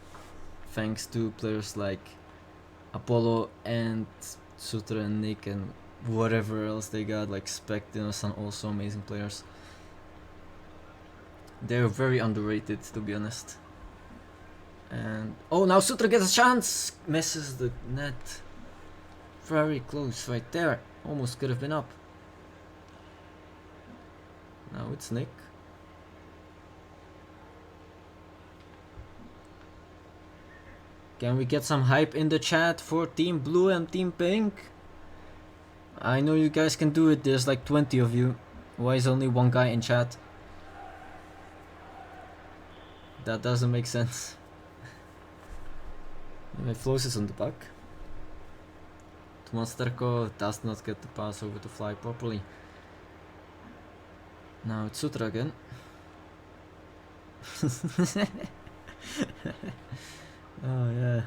thanks to players like Apollo and Sutra and Nick and whatever else they got, like Spectinus and also amazing players. They're very underrated, to be honest. And oh, now Sutra gets a chance, misses the net. Very close right there, almost could have been up. Now it's Nick. Can we get some hype in the chat for Team Blue and Team Pink? I know you guys can do it, there's like 20 of you. Why is only one guy in chat? That doesn't make sense. Anyway, Flows is on the puck. Monsterko does not get the pass over to fly properly. Now it's Sutra again. Oh yeah.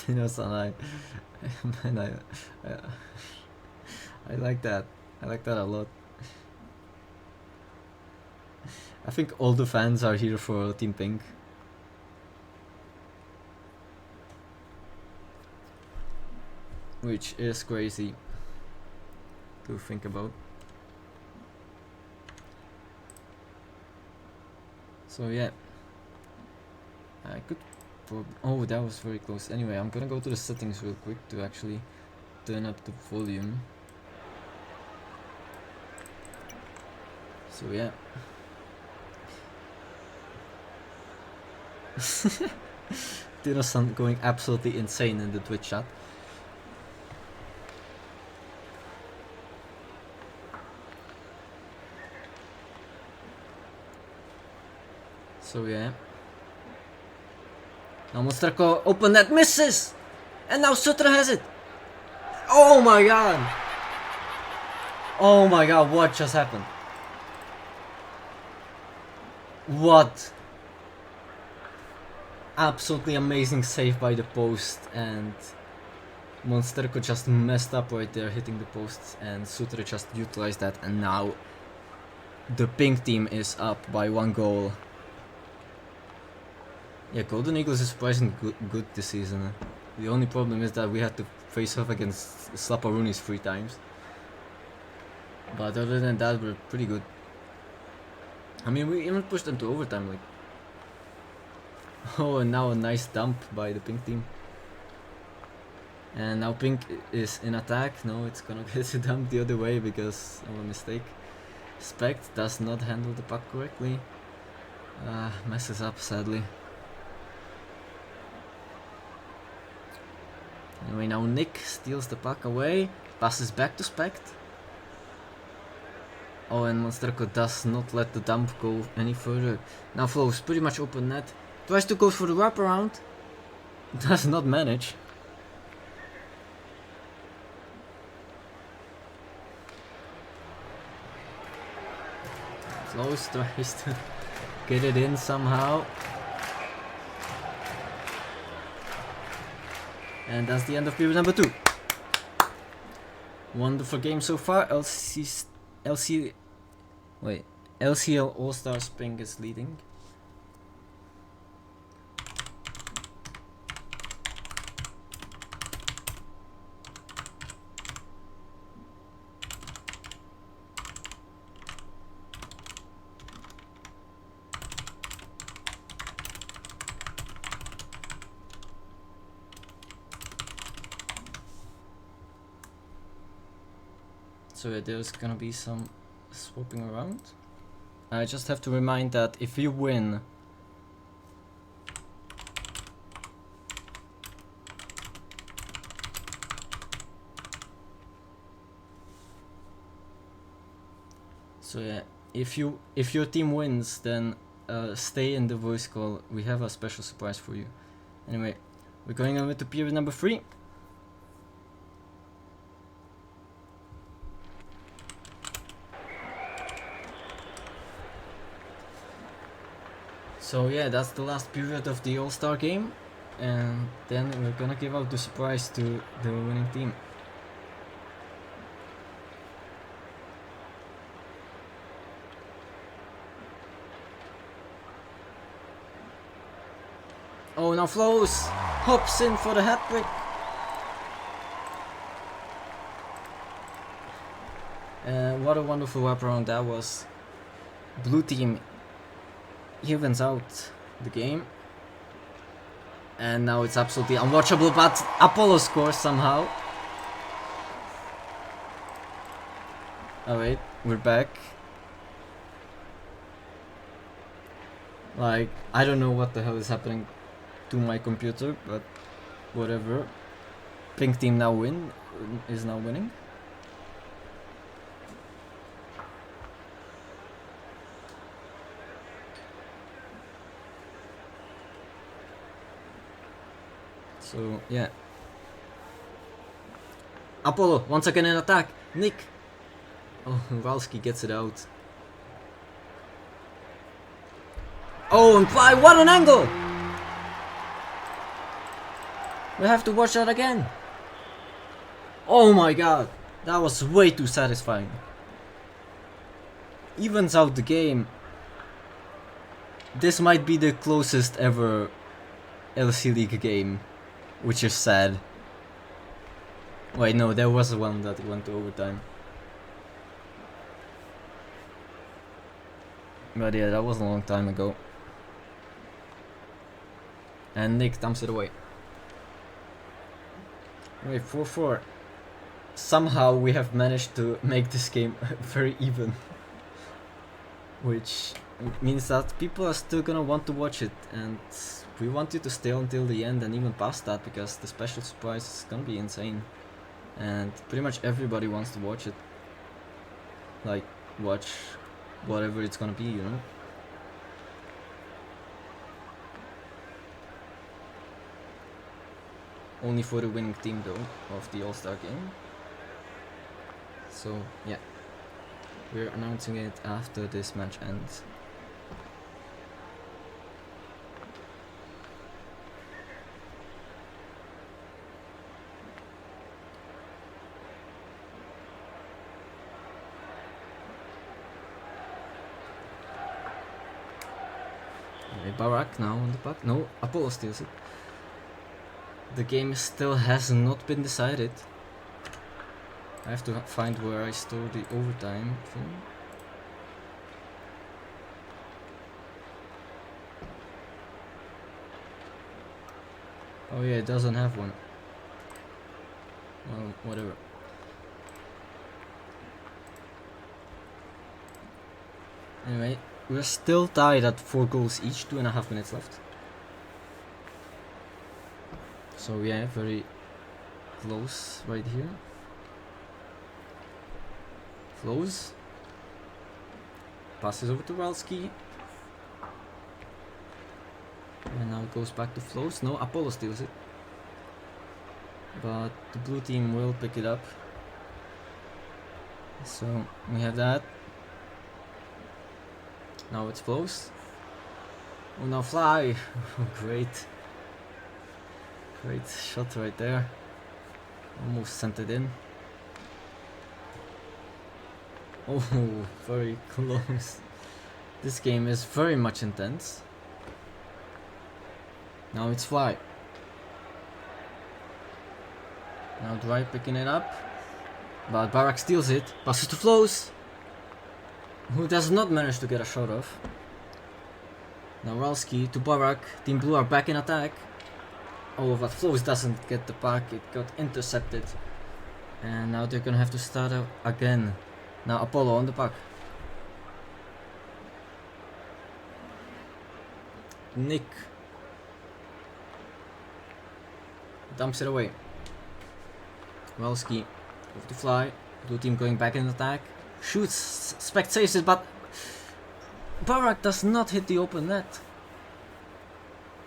Dino-san, man, I like that. I like that a lot. I think all the fans are here for Team Pink. Which is crazy to think about. So yeah, I could. Oh, that was very close. Anyway, I'm gonna go to the settings real quick to actually turn up the volume. So yeah. Dino-san going absolutely insane in the Twitch chat. So yeah. Now Monsterko open net, misses! And now Sutra has it! Oh my god! Oh my god, what just happened? What? Absolutely amazing save by the post, and Monsterko just messed up right there hitting the post, and Sutra just utilized that, and now the pink team is up by 1 goal. Yeah, Golden Eagles is surprisingly good this season. The only problem is that we had to face off against Slaparunis 3 times. But other than that, we're pretty good. I mean, we even pushed them to overtime, like. Oh, and now a nice dump by the pink team. And now pink is in attack. No, it's gonna get a dump the other way because of a mistake. Spect does not handle the puck correctly. Messes up, sadly. Anyway, now Nick steals the puck away, passes back to Spect. Oh, and Monsterko does not let the dump go any further. Now Flows pretty much open net. Tries to go for the wraparound. Does not manage. Flows tries to get it in somehow. And that's the end of period number 2. Wonderful game so far. LCL All-Stars Pink is leading. So yeah, there's gonna be some swapping around. I just have to remind that if you win, so yeah, if your team wins, then stay in the voice call. We have a special surprise for you. Anyway, we're going on with the period number 3. So yeah, that's the last period of the All-Star game, and then we're gonna give out the surprise to the winning team. now Flows hops in for the hat trick. What a wonderful wraparound that was. Blue team evens out the game. And now it's absolutely unwatchable, but Apollo scores somehow. Oh wait, we're back. Like, I don't know what the hell is happening to my computer, but whatever. Pink team now is now winning. So yeah. Apollo once again in attack. Nick. Oh, Walski gets it out. Oh, and fly! What an angle! We have to watch that again. Oh my god, that was way too satisfying. Evens out the game. This might be the closest ever LC League game, which is sad. Wait, no, there was one that went to overtime. But yeah, that was a long time ago. And Nick dumps it away. Wait, 4-4. Somehow we have managed to make this game very even. Which means that people are still gonna want to watch it. And we want you to stay until the end and even past that, because the special surprise is gonna be insane. And pretty much everybody wants to watch it. Like, watch whatever it's gonna be, you know? Only for the winning team though, of the All-Star game. So, yeah. We're announcing it after this match ends. Barak now on the puck. No, Apollo steals it. The game still has not been decided. I have to find where I store the overtime thing. Oh yeah, it doesn't have one. Well, whatever. Anyway, we're still tied at 4 goals each, 2.5 minutes left. So yeah, very close right here. Flows. Passes over to Walski. And now it goes back to Flows. No, Apollo steals it. But the blue team will pick it up. So we have that. Now it's Flows. Oh, now fly! Great. Great shot right there. Almost sent it in. Oh, very close. This game is very much intense. Now it's fly. Now Dry picking it up. But Barak steals it. Passes to Flows, who does not manage to get a shot off. Now Ralski to Barak. Team Blue are back in attack. Oh, but Flows doesn't get the puck. It got intercepted. And now they're gonna have to start out again. Now Apollo on the puck. Nick dumps it away. Welski with the fly. Blue team going back in attack. Shoots. Spect saves it, but Barak does not hit the open net.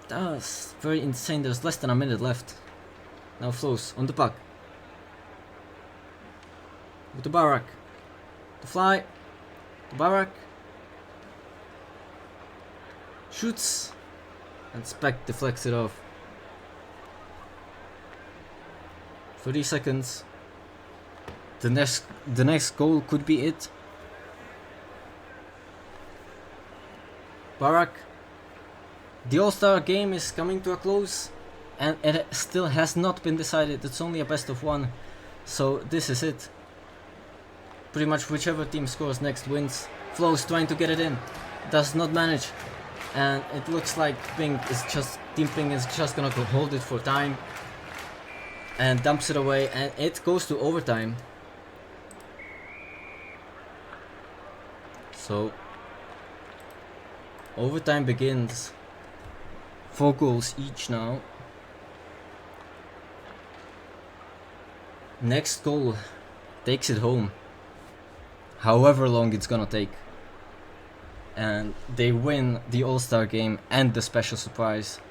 That was very insane. There's less than a minute left. Now Flows on the puck. With the Barak. The fly. The Barak. Shoots. And Spec deflects it off. 30 seconds. The next goal could be it. Barak. The All-Star game is coming to a close, and it still has not been decided. It's only a best of one, so this is it. Pretty much whichever team scores next wins. Flo's trying to get it in, does not manage, and it looks like Team Pink is just gonna go hold it for time and dumps it away, and it goes to overtime. So overtime begins. 4 goals each now. Next goal takes it home, however long it's gonna take, and they win the All-Star game and the special surprise.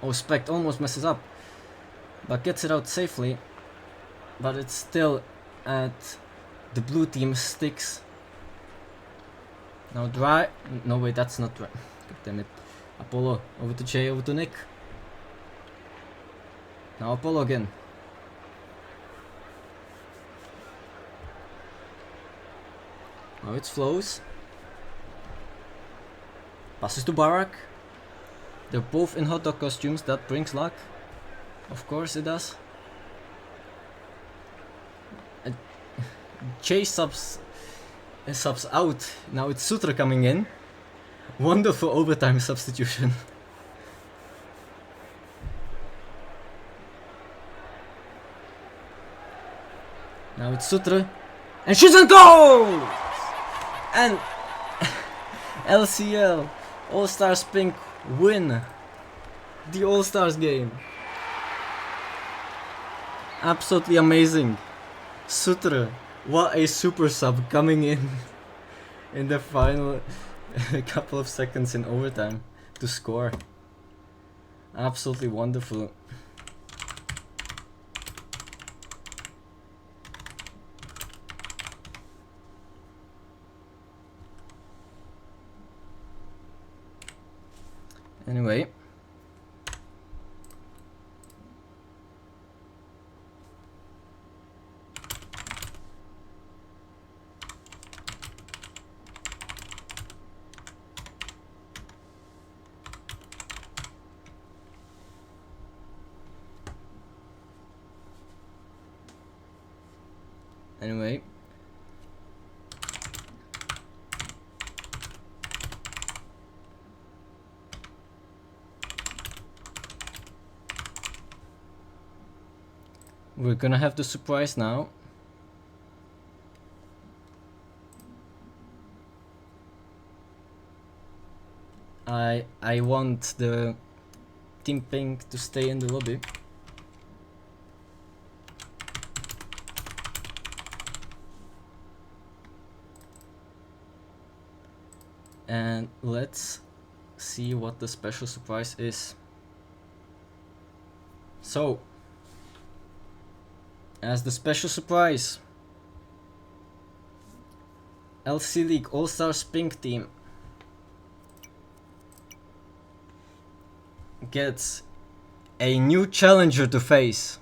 Oh, Specht almost messes up, but gets it out safely, but it's still at the blue team's sticks. Now dry. No wait, that's not dry. God damn it. Apollo over to Jay, over to Nick. Now Apollo again. Now it's Flows. Passes to Barak. They're both in hot dog costumes, that brings luck. Of course it does. Jay subs out. Now it's Sutra coming in. Wonderful overtime substitution. Now it's Sutra. And shoots and goals! And LCL All-Stars Pink win the All-Stars game. Absolutely amazing. Sutra, what a super sub coming in the final couple of seconds in overtime to score. Absolutely wonderful. Anyway, we're gonna have the surprise now. I want the Team Pink to stay in the lobby. And let's see what the special surprise is. So, as the special surprise, LC League All-Stars Pink team gets a new challenger to face.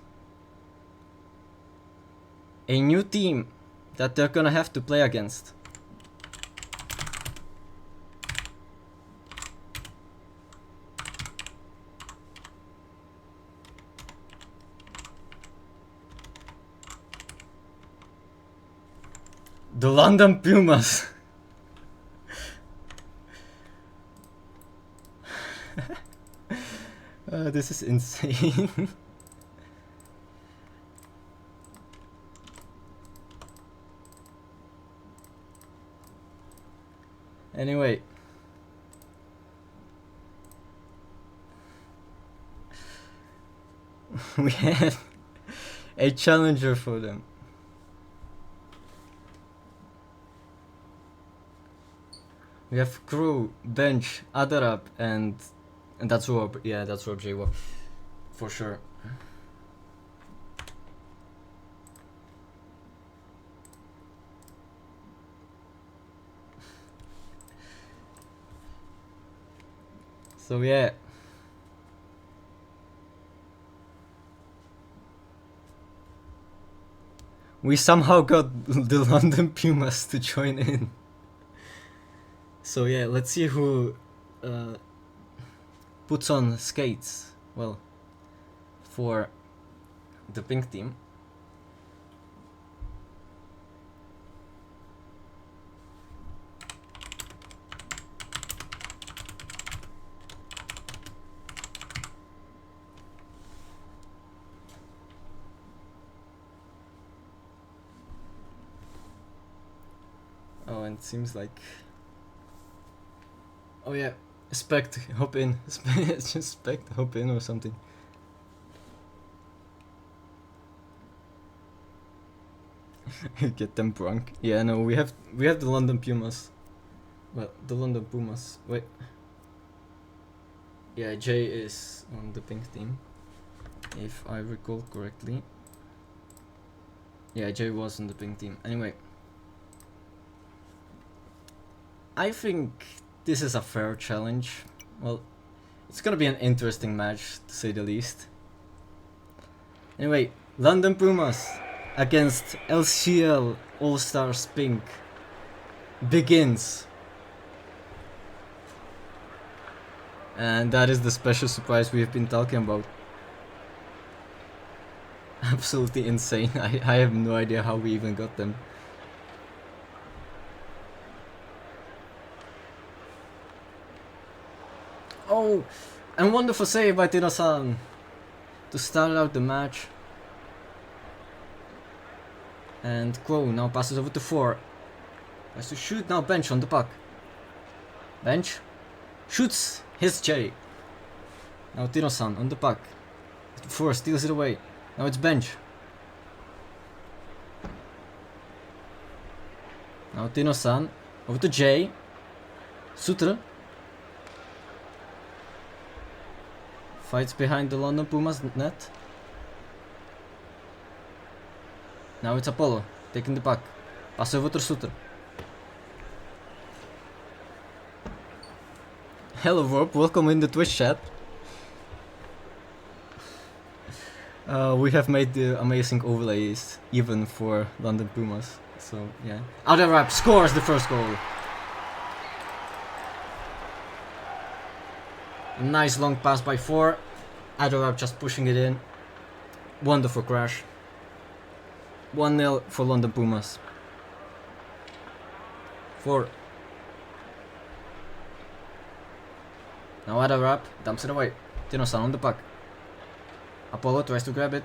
A new team that they're gonna have to play against. The London Pumas. This is insane. Anyway. We have a challenger for them. We have Crew, Bench, Adarab, and that's Rob. Yeah, that's Rob J. For sure. So yeah. We somehow got the London Pumas to join in. So yeah, let's see who puts on skates. Well, for the pink team. Oh, and it seems like... Oh yeah, Spect, hop in. Just Spect, hop in or something. Get them drunk. Yeah, no, we have the London Pumas. Well, the London Pumas. Wait. Yeah, Jay is on the pink team, if I recall correctly. Yeah, Jay was on the pink team. Anyway, I think this is a fair challenge. Well, it's gonna be an interesting match, to say the least. Anyway, London Pumas against LCL All-Stars Pink begins. And that is the special surprise we have been talking about. Absolutely insane. I have no idea how we even got them. Oh, and wonderful save by Tino-san to start out the match. And Crow now passes over to 4. Has to shoot now. Bench on the puck. Bench shoots his J. Now Tino-san on the puck. 4 steals it away. Now it's Bench. Now Tino-san over to J. Sutra fights behind the London Pumas net. Now it's Apollo taking the puck. Pass over to Sutra. Hello Rob, welcome in the Twitch chat. We have made the amazing overlays even for London Pumas. So yeah. Adarab scores the first goal. A nice long pass by 4. Adarab just pushing it in. Wonderful crash. 1-0 for London Pumas. 4. Now Adarab dumps it away. Tino-san on the puck. Apollo tries to grab it.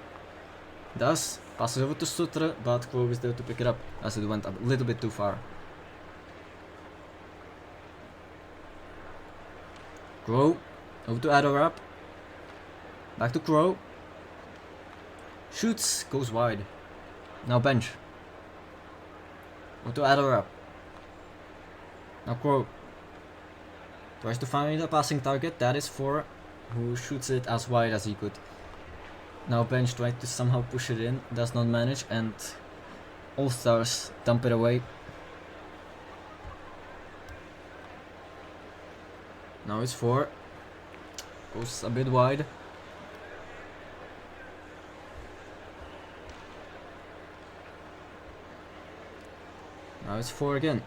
Does. Passes over to Sutra, but Crow is there to pick it up as it went a little bit too far. Crow over to Adarab. Back to Crow. Shoots, goes wide. Now Bench. Over to Adarab. Now Crow. Tries to find a passing target. That is 4, who shoots it as wide as he could. Now Bench tried to somehow push it in. Does not manage, and All-Stars dump it away. Now it's 4. Goes a bit wide. Now it's 4 again.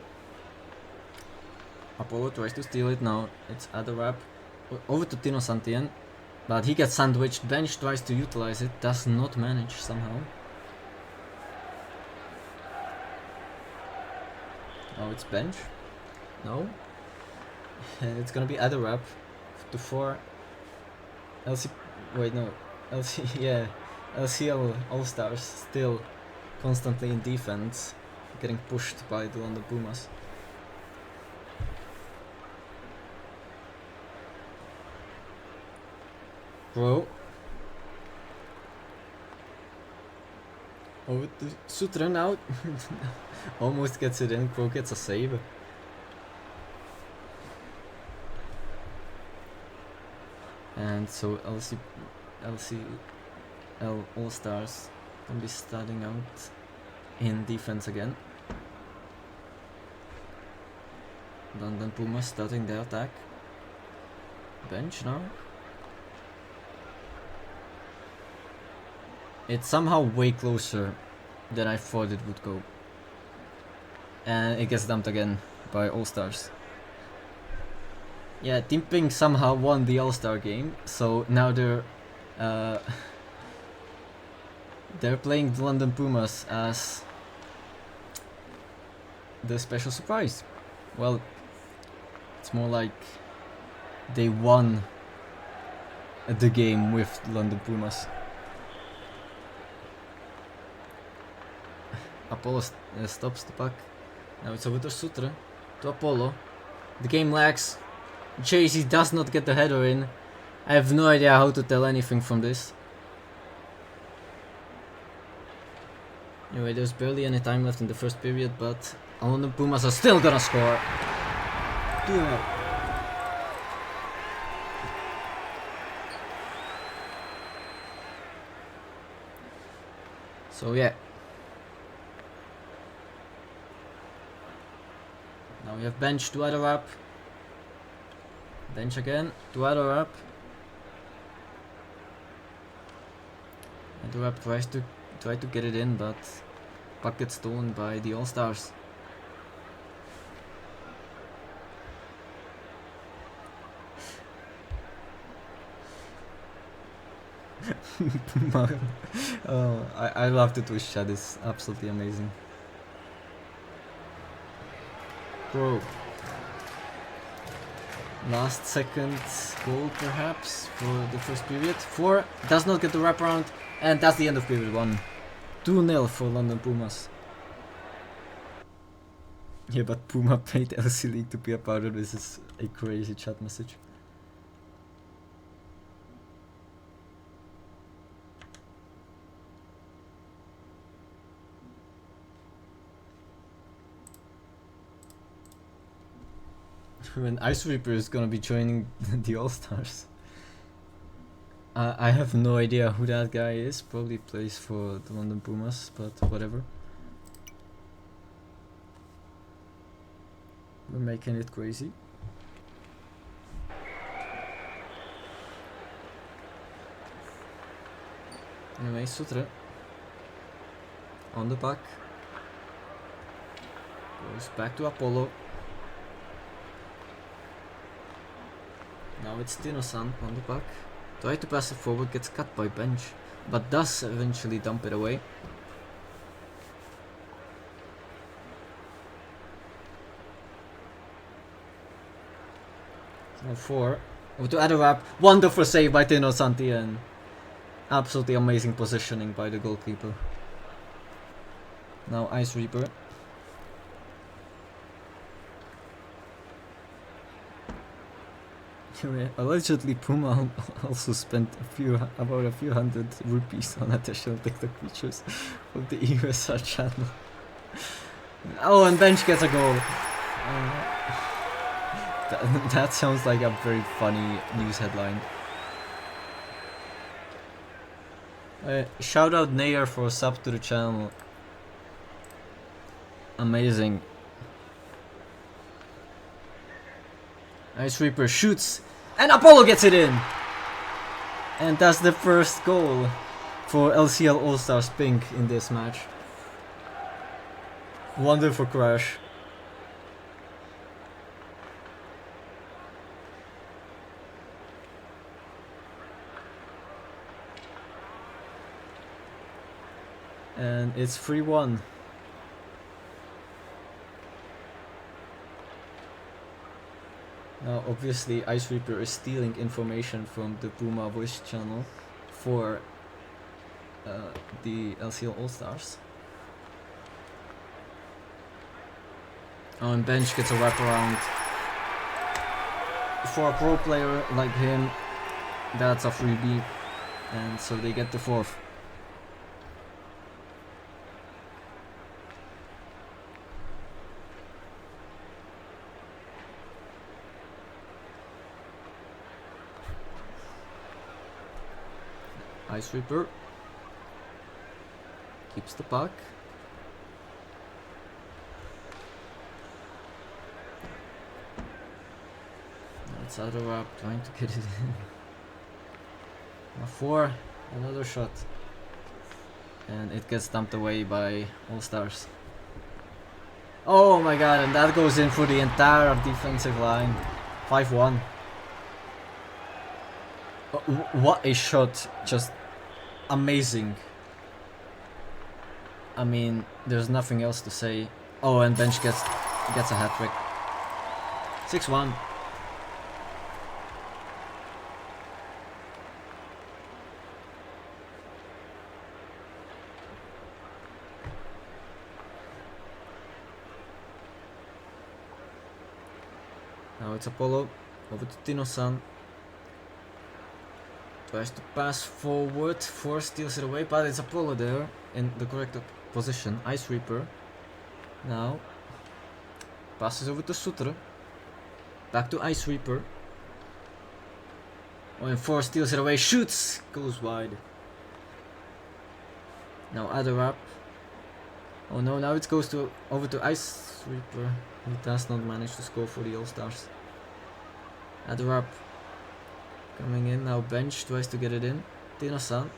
Apollo tries to steal it now. It's Adarab. Over to Tino Santien. But he gets sandwiched. Bench tries to utilize it. Does not manage somehow. Oh, it's Bench. No. It's gonna be Adarab to 4. LC. Wait, no. LC. Yeah. LCL All-Stars still constantly in defense. Getting pushed by the London Pumas. Crow. Over to Sutra now. Almost gets it in. Crow gets a save. And so LCL All-Stars can be starting out in defense again. London Pumas starting their attack. Bench now. It's somehow way closer than I thought it would go. And it gets dumped again by All-Stars. Yeah, Team Pink somehow won the All-Star game, so now uh, they're playing the London Pumas as the special surprise. Well, it's more like they won the game with London Pumas. Apollo stops the puck. Now it's over to Sutra, to Apollo. The game lags. JC does not get the header in. I have no idea how to tell anything from this. Anyway, there's barely any time left in the first period, but London Pumas are still gonna score. 2-0. So yeah. Now we have bench to other up. Bench again, to other up. Other up tries to get it in, but puck gets stolen by the All-Stars. Oh, I love the twist shot, it's absolutely amazing. Bro. Last second goal perhaps for the first period. 4 does not get the wraparound, and that's the end of period 1. 2-0 for London Pumas. Yeah, but Puma paid LC League to be a part of this. Is a crazy chat message. When Ice Reaper is gonna be joining the All-Stars. I have no idea who that guy is. Probably plays for the London Pumas, but whatever. We're making it crazy. Anyway, Sutra on the puck. Goes back to Apollo. Now it's Tino-san on the puck. Try to pass it forward, gets cut by bench, but does eventually dump it away. Now 4. Over to Adarab. Wonderful save by Tino-san and absolutely amazing positioning by the goalkeeper. Now Ice Reaper. Allegedly, Puma also spent about a few hundred rupees on additional TikTok features of the EUSR channel. Oh, and Bench gets a goal. That sounds like a very funny news headline. Shout out Nair for a sub to the channel. Amazing. Ice Reaper shoots, and Apollo gets it in! And that's the first goal for LCL All-Stars Pink in this match. Wonderful crash. And it's 3-1. Now obviously Ice Reaper is stealing information from the Puma voice channel for the LCL All-Stars. Oh, and Bench gets a wraparound. For a pro player like him, that's a freebie, and so they get the 4th. Ice Reaper keeps the puck. Now it's Adarab trying to get it in. Now 4, another shot. And it gets dumped away by All-Stars. Oh my god, and that goes in for the entire defensive line. 5-1. What a shot. Just amazing. I mean, there's nothing else to say. Oh, and Bench gets a hat-trick. 6-1. Now it's Apollo. Over to Tino-san. Tries to pass forward. Force steals it away, but it's Apollo there in the correct position. Ice Reaper. Now passes over to Sutra. Back to Ice Reaper. Oh, and Force steals it away. Shoots! Goes wide. Now Adder up. Oh no, now it goes over to Ice Reaper. He does not manage to score for the All-Stars. Adder up. Coming in, now Bench tries to get it in. Tino-san.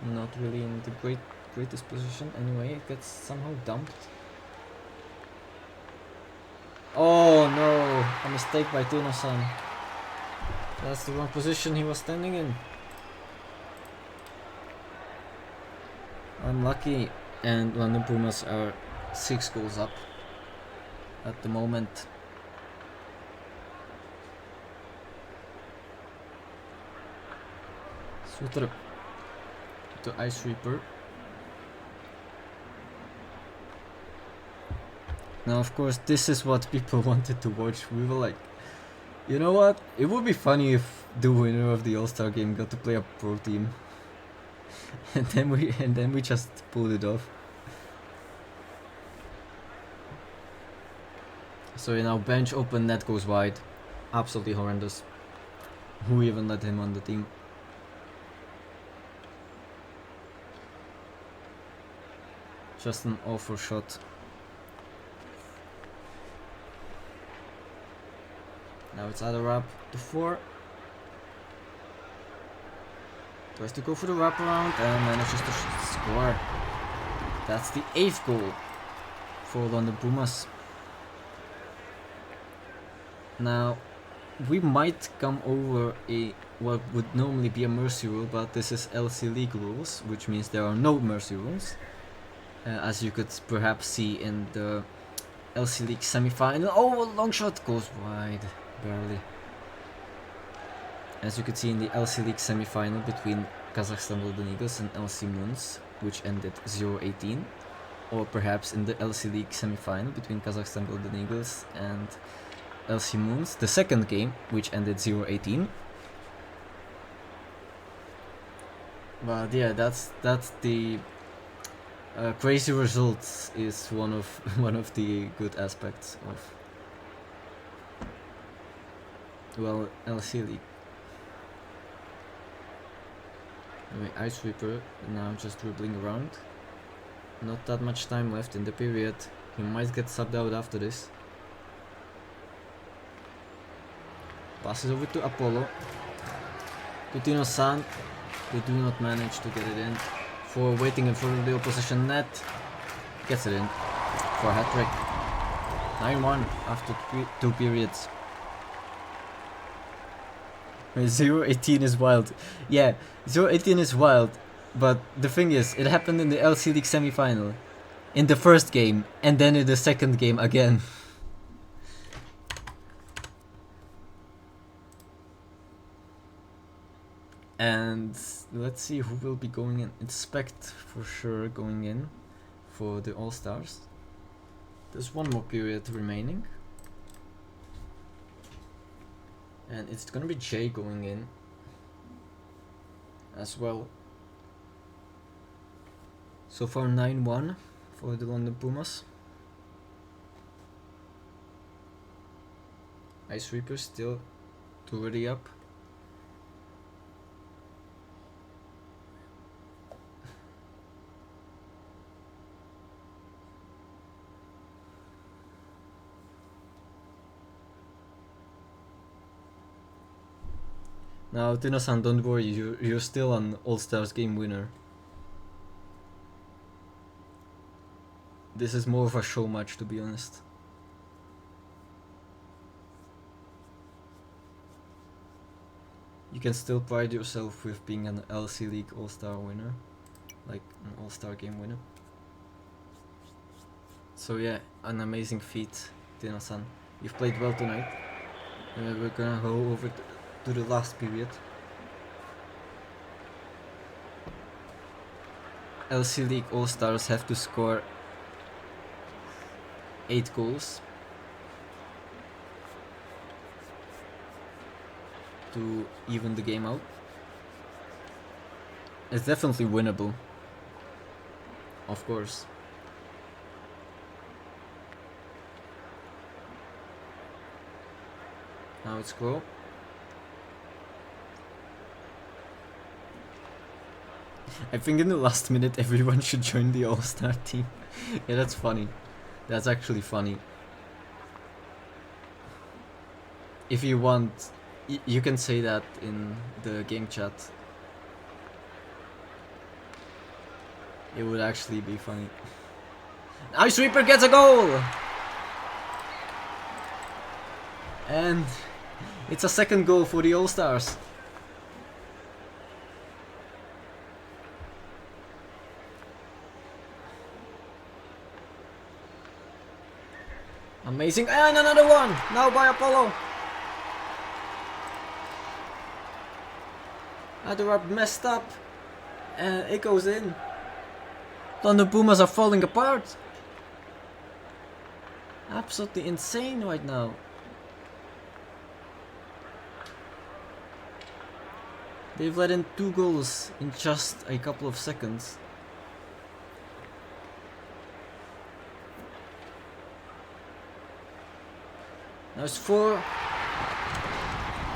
Not really in the greatest position. Anyway, it gets somehow dumped. Oh no! A mistake by Tino-san. That's the wrong position he was standing in. Unlucky, and London Pumas are 6 goals up at the moment. Sutra to Ice Reaper. Now of course this is what people wanted to watch. We were like, you know what? It would be funny if the winner of the All-Star game got to play a pro team. and then we just pulled it off. So now Bench open, net goes wide. Absolutely horrendous. Who even let him on the team? Just an awful shot. Now it's Adder up to 4. Tries to go for the wraparound and manages to score. That's the 8th goal for London Pumas. Now we might come over what would normally be a mercy rule, but this is LC League rules, which means there are no mercy rules. As you could perhaps see in the LC League semi-final. Oh, a long shot goes wide, barely. As you could see in the LC League semi-final between Kazakhstan Golden Eagles and LC Moons, which ended 0-18. Or perhaps in the LC League semi-final between Kazakhstan Golden Eagles and LC Moons, the second game, which ended 0-18. But yeah, that's the crazy results is one of the good aspects of, well, LC League. Anyway, Ice Reaper now just dribbling around. Not that much time left in the period. He might get subbed out after this. Passes over to Apollo. To Tino-san. They do not manage to get it in. For waiting in front of the opposition net. Gets it in for a hat-trick. 9-1 after 2 periods. 0-18 is wild. Yeah, 0-18 is wild. But the thing is, it happened in the LC League semi-final. In the first game, and then in the second game again. And let's see who will be going in. It's Spect for sure going in for the All-Stars. There's one more period remaining. And it's gonna be Jay going in as well. So far 9-1 for the London Pumas. Ice Reaper still already up. Now, Tino-san, don't worry, you're still an All-Stars game winner. This is more of a show match, to be honest. you can still pride yourself with being an LC League All-Star winner, like an All-Star game winner. So yeah, an amazing feat, Dino-san. You've played well tonight. We're gonna go over to the last period. LC League All-Stars have to score 8 goals to even the game out. It's definitely winnable, of course. Now it's go. I think in the last minute everyone should join the All-Star team. Yeah, that's funny. That's actually funny. If you want, you can say that in the game chat. It would actually be funny. Ice Reaper gets a goal! And it's a second goal for the All-Stars. Amazing, and another one! Now by Apollo! Adorab messed up, and it goes in. London Pumas are falling apart. Absolutely insane right now. They've let in 2 goals in just a couple of seconds. There's 4.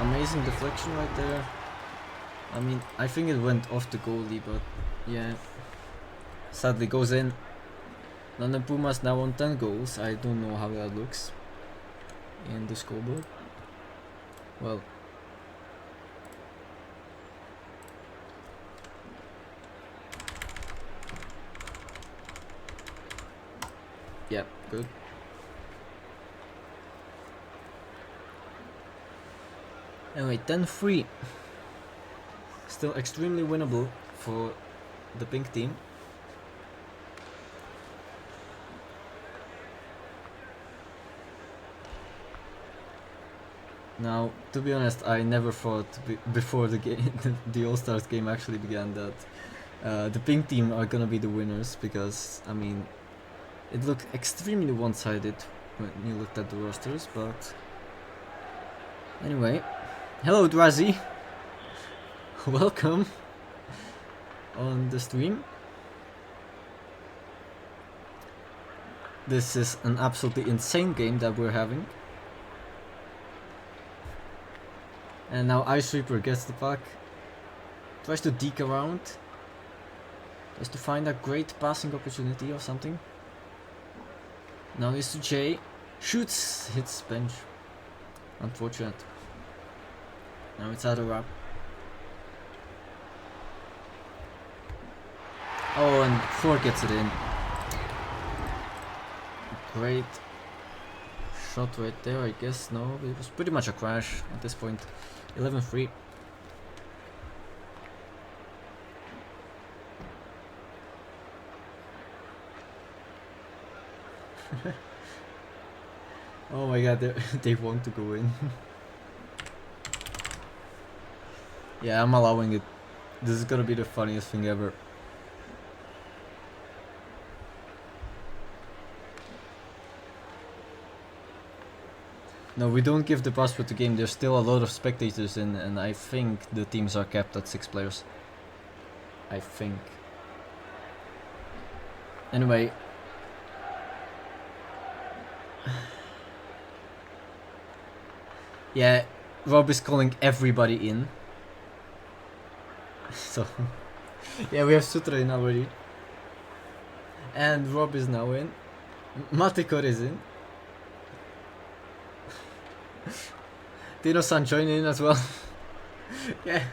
Amazing deflection right there. I mean, I think it went off the goalie, but yeah. Sadly goes in. London Pumas now on 10 goals. I don't know how that looks in the scoreboard. Well. Yeah, good. Anyway, 10-3. Still extremely winnable for the pink team. Now, to be honest, I never thought before the game, the All-Stars game actually began, that the pink team are gonna be the winners, because, I mean, it looked extremely one-sided when you looked at the rosters, but anyway. Hello Drazi! Welcome on the stream. This is an absolutely insane game that we're having. And now Ice Reaper gets the puck, tries to deke around, tries to find a great passing opportunity or something. Now he's to Jay, shoots, hits bench. Unfortunate. Now it's Adorab. Oh, and 4 gets it in. Great shot right there, I guess. No, it was pretty much a crash at this point. 11-3. Oh my god, they want to go in. Yeah, I'm allowing it. This is gonna be the funniest thing ever. No, we don't give the password to game. There's still a lot of spectators in, and I think the teams are capped at 6 players. I think. Anyway. Yeah, Rob is calling everybody in. So, yeah, we have Sutra in already. And Rob is now in. Matikor is in. Dino-san join in as well. Yeah.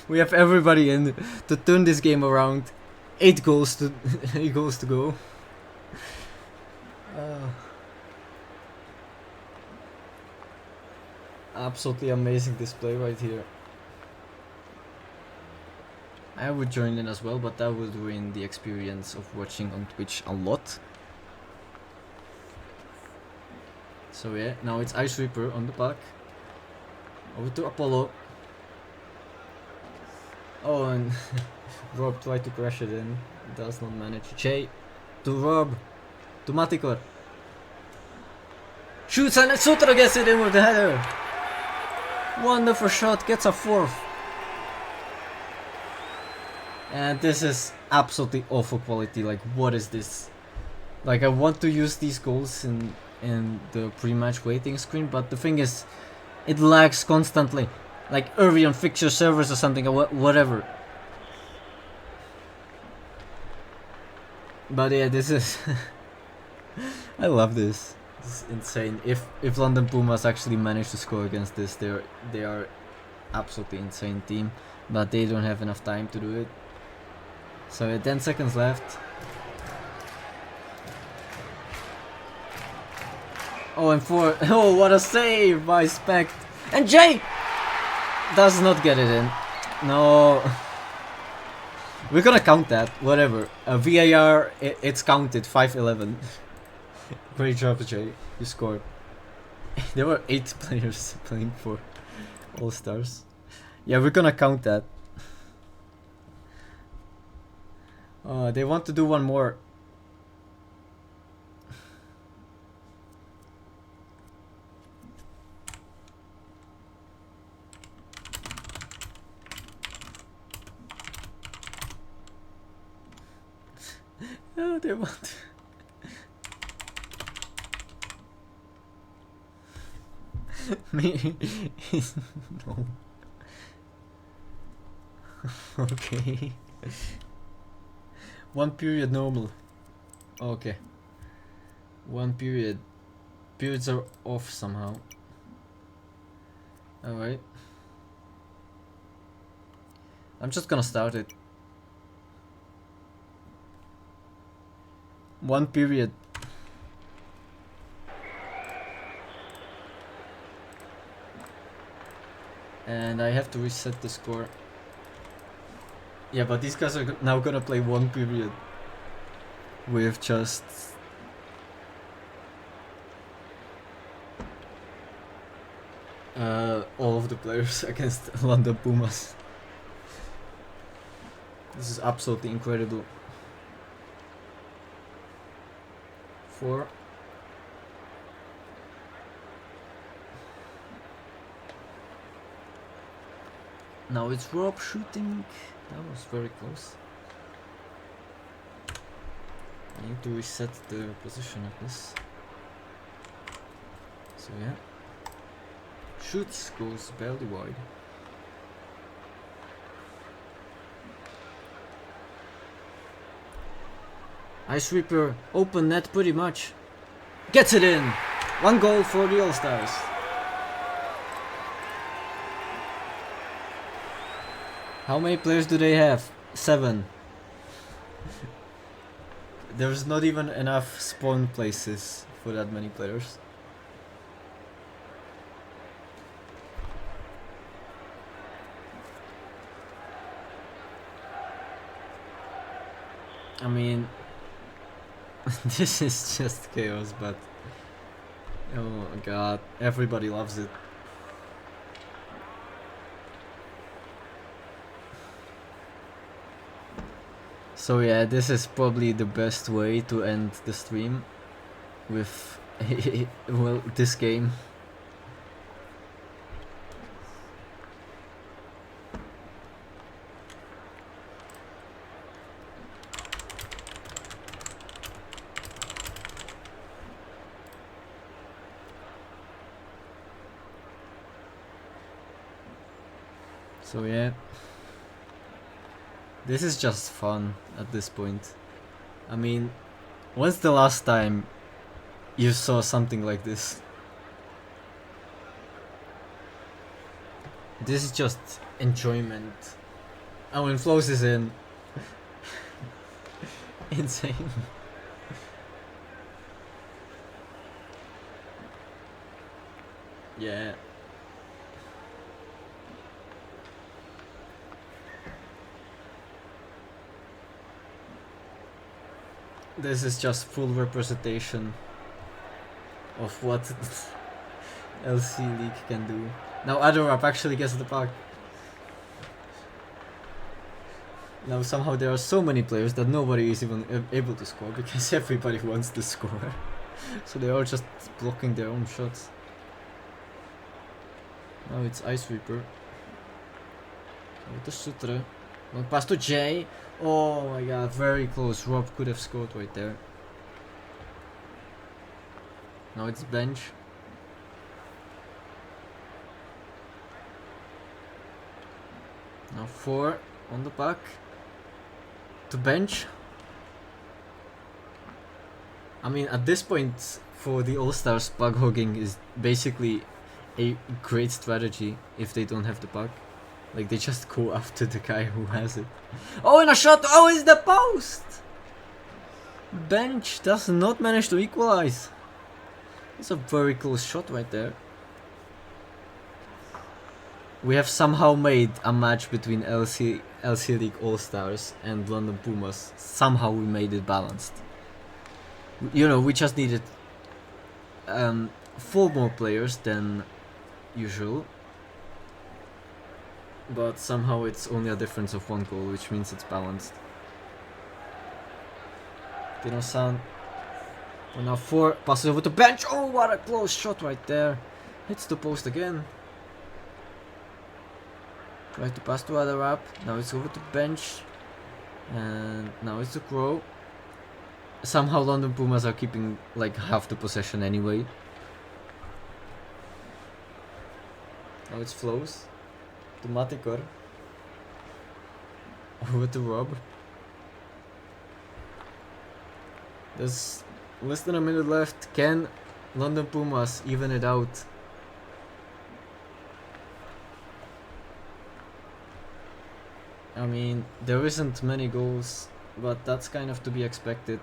We have everybody in to turn this game around. 8 goals to 8 goals to go. Absolutely amazing display right here. I would join in as well, but that would ruin the experience of watching on Twitch a lot. So yeah, now it's Ice Reaper on the back. Over to Apollo. Oh, and Rob tried to crash it in. Does not manage. Jay to Rob. To Matikor. Shoots and Sutra gets it in with the header. Wonderful shot, gets a fourth. And this is absolutely awful quality. Like, what is this? Like, I want to use these goals in the pre-match waiting screen, but the thing is, it lags constantly. Like early on fixture servers or something, or whatever. But yeah, this is I love this. This is insane. If London Pumas actually manage to score against this, they are absolutely insane team, but they don't have enough time to do it. So 10 seconds left. Oh, and 4. Oh, what a save by Spect. And Jay does not get it in. No. We're gonna count that, whatever. VAR, it's counted, 5-11. Great job, Jay. You scored. There were 8 players playing for All Stars. Yeah, we're gonna count that. They want to do one more. Oh, they want. Me. No. Okay. One period normal. Okay. One period. Periods are off somehow. Alright. I'm just gonna start it. One period. And I have to reset the score. Yeah, but these guys are now gonna play one period with just all of the players against London Pumas. This is absolutely incredible. 4. Now it's Rob shooting. That was very close. I need to reset the position of this. So yeah. Shoots, goes barely wide. Ice Reaper, open net pretty much. Gets it in! 1 goal for the All-Stars. How many players do they have? 7. There's not even enough spawn places for that many players. I mean, this is just chaos, but oh my god, everybody loves it. So yeah, this is probably the best way to end the stream with well, this game. So yeah, this is just fun at this point. I mean, when's the last time you saw something like this? This is just enjoyment. Oh, and Flows is in. Insane. Yeah. This is just full representation of what LC League can do. Now Adorap actually gets the puck. Now somehow there are so many players that nobody is even able to score because everybody wants to score. So they are just blocking their own shots. Now it's Ice Reaper. With the Sutra. Long pass to Jay. Oh my god, very close. Rob could have scored right there. Now it's bench. Now 4 on the puck. To bench. I mean, at this point, for the All-Stars, puck hogging is basically a great strategy if they don't have the puck. Like, they just go after the guy who has it. Oh, and a shot! Oh, it's the post! Bench does not manage to equalize. It's a very close shot right there. We have somehow made a match between LC League All-Stars and London Pumas. Somehow we made it balanced. You know, we just needed 4 more players than usual. But somehow it's only a difference of 1 goal, which means it's balanced. Dino-san. We're now 4, passes over to bench. Oh, what a close shot right there. Hits the post again. Try to pass to Adorap. Now it's over to bench. And now it's to Crow. Somehow London Pumas are keeping like half the possession anyway. Now it's flows. To Matikor. Over to Rob. There's less than a minute left. Can London Pumas even it out? I mean, there isn't many goals, but that's kind of to be expected.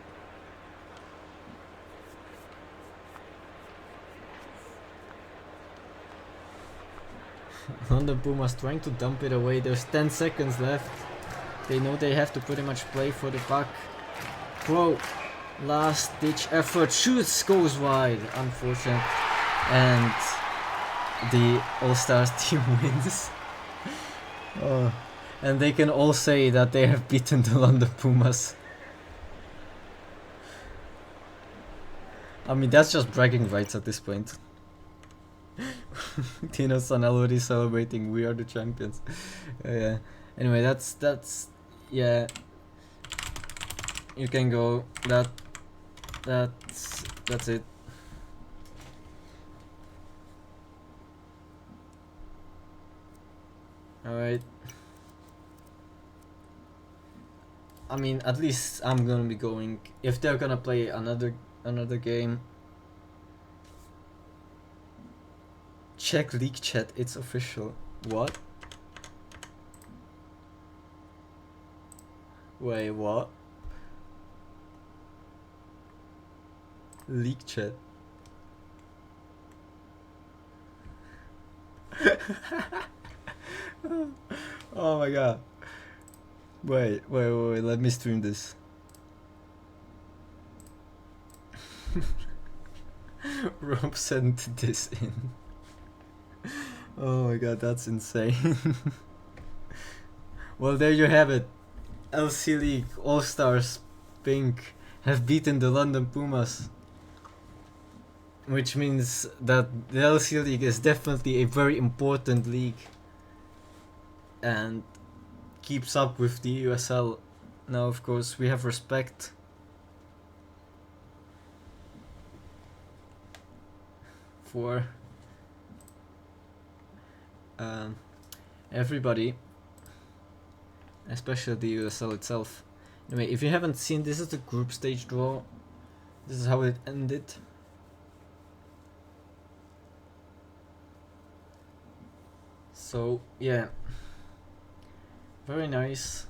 London Pumas trying to dump it away. There's 10 seconds left. They know they have to pretty much play for the puck. Pro, last ditch effort, shoots, goes wide. Unfortunate. And the All-Stars team wins. Oh. And they can all say that they have beaten the London Pumas. I mean, that's just bragging rights at this point. Tino-san already celebrating, we are the champions. Yeah. Anyway, that's yeah. You can go. That's it. Alright. I mean, at least I'm gonna be going. If they're gonna play another game. Check league chat, it's official. What? Wait, what? League chat. Oh my god. Wait, let me stream this. Rob sent this in. Oh my god, that's insane. Well, there you have it. LC League All-Stars Pink have beaten the London Pumas. Which means that the LC League is definitely a very important league. And keeps up with the USL. Now, of course, we have respect for everybody, especially the USL itself. Anyway, if you haven't seen, this is the group stage draw. This is how it ended. So yeah, very nice.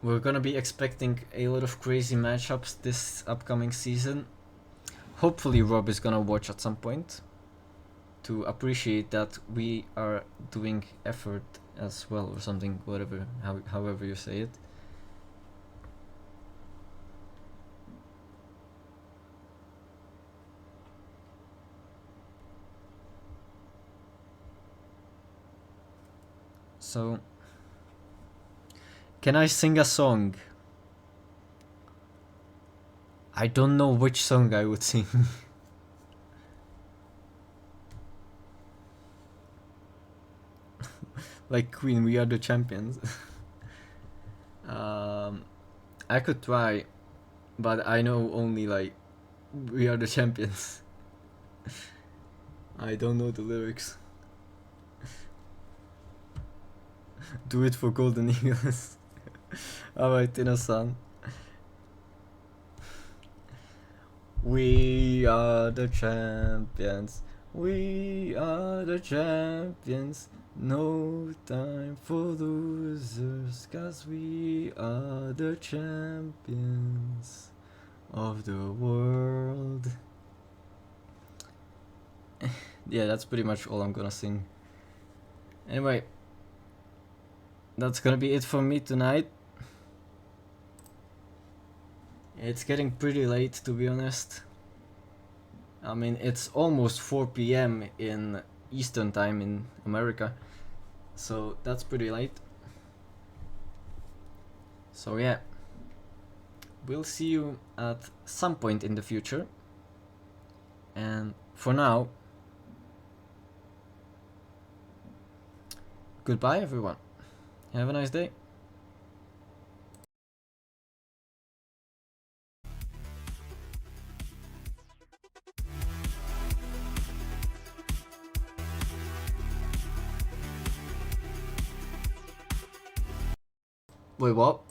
We're gonna be expecting a lot of crazy matchups this upcoming season. Hopefully Rob is gonna watch at some point to appreciate that we are doing effort as well, or something, whatever, however you say it. So, can I sing a song? I don't know which song I would sing. Like Queen, We Are the Champions. I could try, but I know only like We Are the Champions. I don't know the lyrics. Do it for Golden Eagles. Alright, Tina-san. We are the champions. We are the champions. No time for losers, 'cause we are the champions of the world. Yeah, that's pretty much all I'm gonna sing. Anyway, that's gonna be it for me tonight. It's getting pretty late, to be honest. I mean, it's almost 4 p.m. in Eastern time in America, so that's pretty late. So yeah, we'll see you at some point in the future, and for now, goodbye everyone. Have a nice day. Wait, what?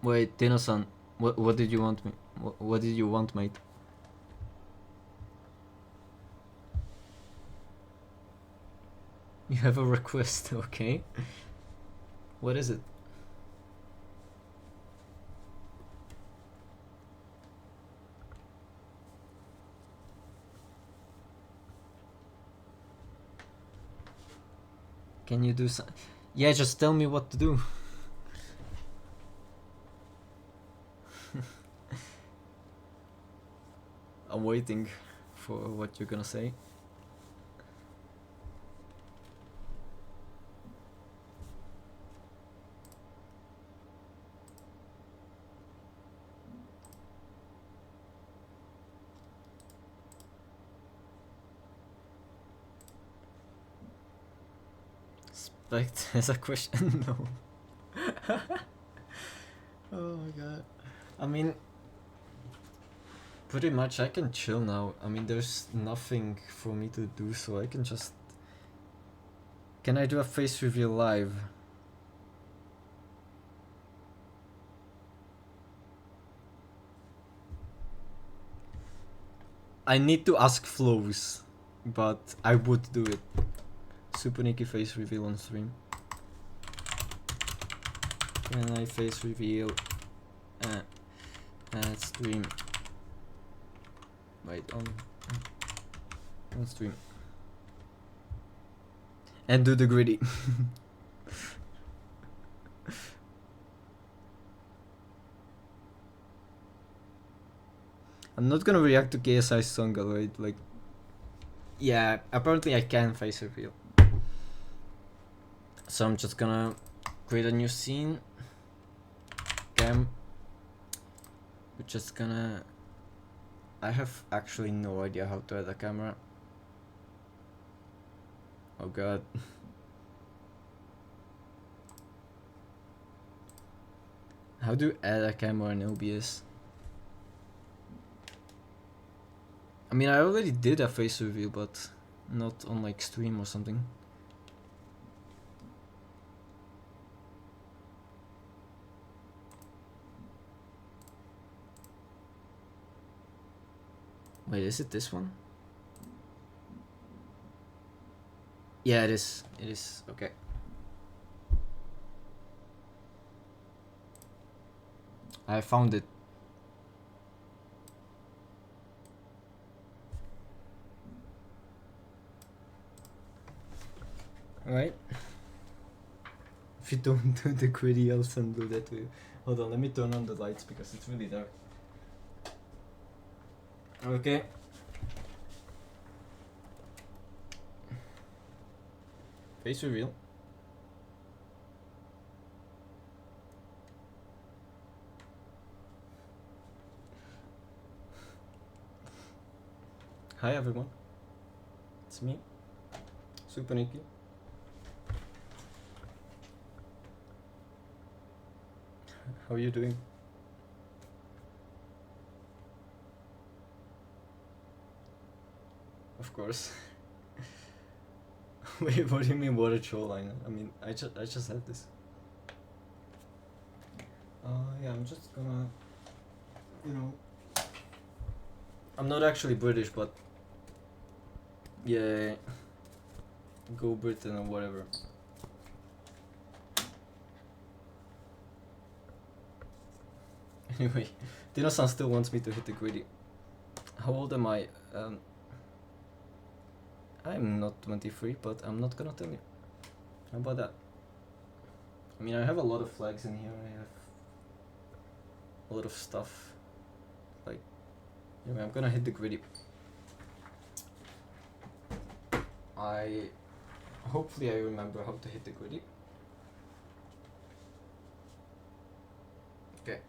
Wait, Dino-san, what did you want me? What did you want, mate? You have a request, okay? What is it? Can you do some? Yeah, just tell me what to do. I'm waiting for what you're gonna say. Spect has a question? No. Oh my god. I mean, pretty much I can chill now. I mean, there's nothing for me to do, so I can just... Can I do a face reveal live? I need to ask Flows, but I would do it. Super Nikki face reveal on stream. Can I face reveal at stream? Wait, on stream. And do the gritty. I'm not gonna react to KSI's song, alright? Like, yeah, apparently I can face reveal. So I'm just gonna create a new scene. Cam. We're just gonna... I have actually no idea how to add a camera. Oh god. How do you add a camera in OBS? I mean, I already did a face reveal, but not on like stream or something. Wait, is it this one? Yeah, it is. It is. Okay. I found it. Alright. If you don't do the gritty, I'll send do that to you. Hold on, let me turn on the lights because it's really dark. Okay. Face reveal. Hi everyone, it's me, Super Nicky. How are you doing? Of course. Wait, what do you mean water troll line? I mean, I just had this. Yeah, I'm just gonna, you know, I'm not actually British, but yeah, go Britain or whatever. Anyway, Dino-san still wants me to hit the gritty. How old am I? I'm not 23, but I'm not gonna tell you. How about that? I mean, I have a lot of flags in here. I have a lot of stuff. Like, anyway, I'm gonna hit the gritty. Hopefully I remember how to hit the gritty. Okay.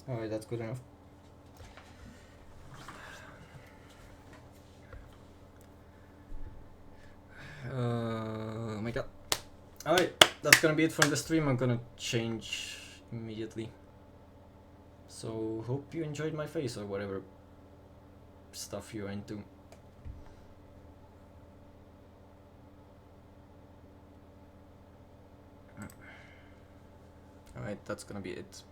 Alright, that's good enough. Oh my god. Alright, that's gonna be it for the stream. I'm gonna change immediately. So, hope you enjoyed my face or whatever stuff you're into. Alright, that's gonna be it.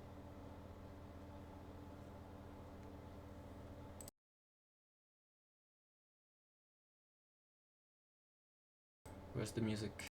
Where's the music?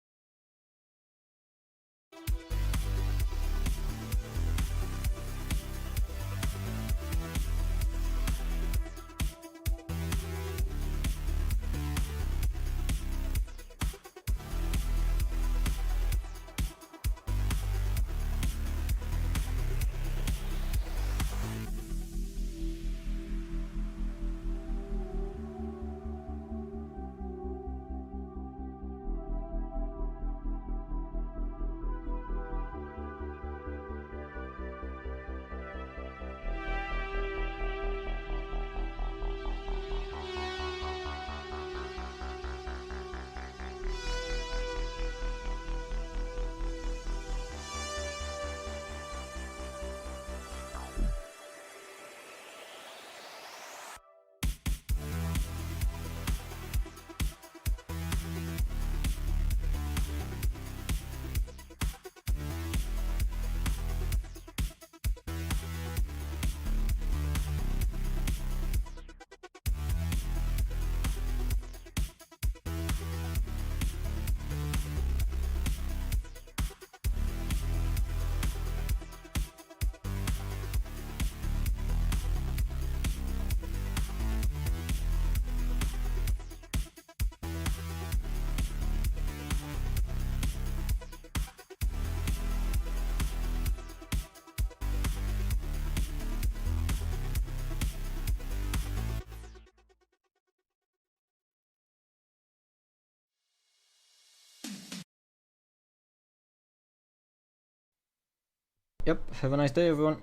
Yep, have a nice day everyone.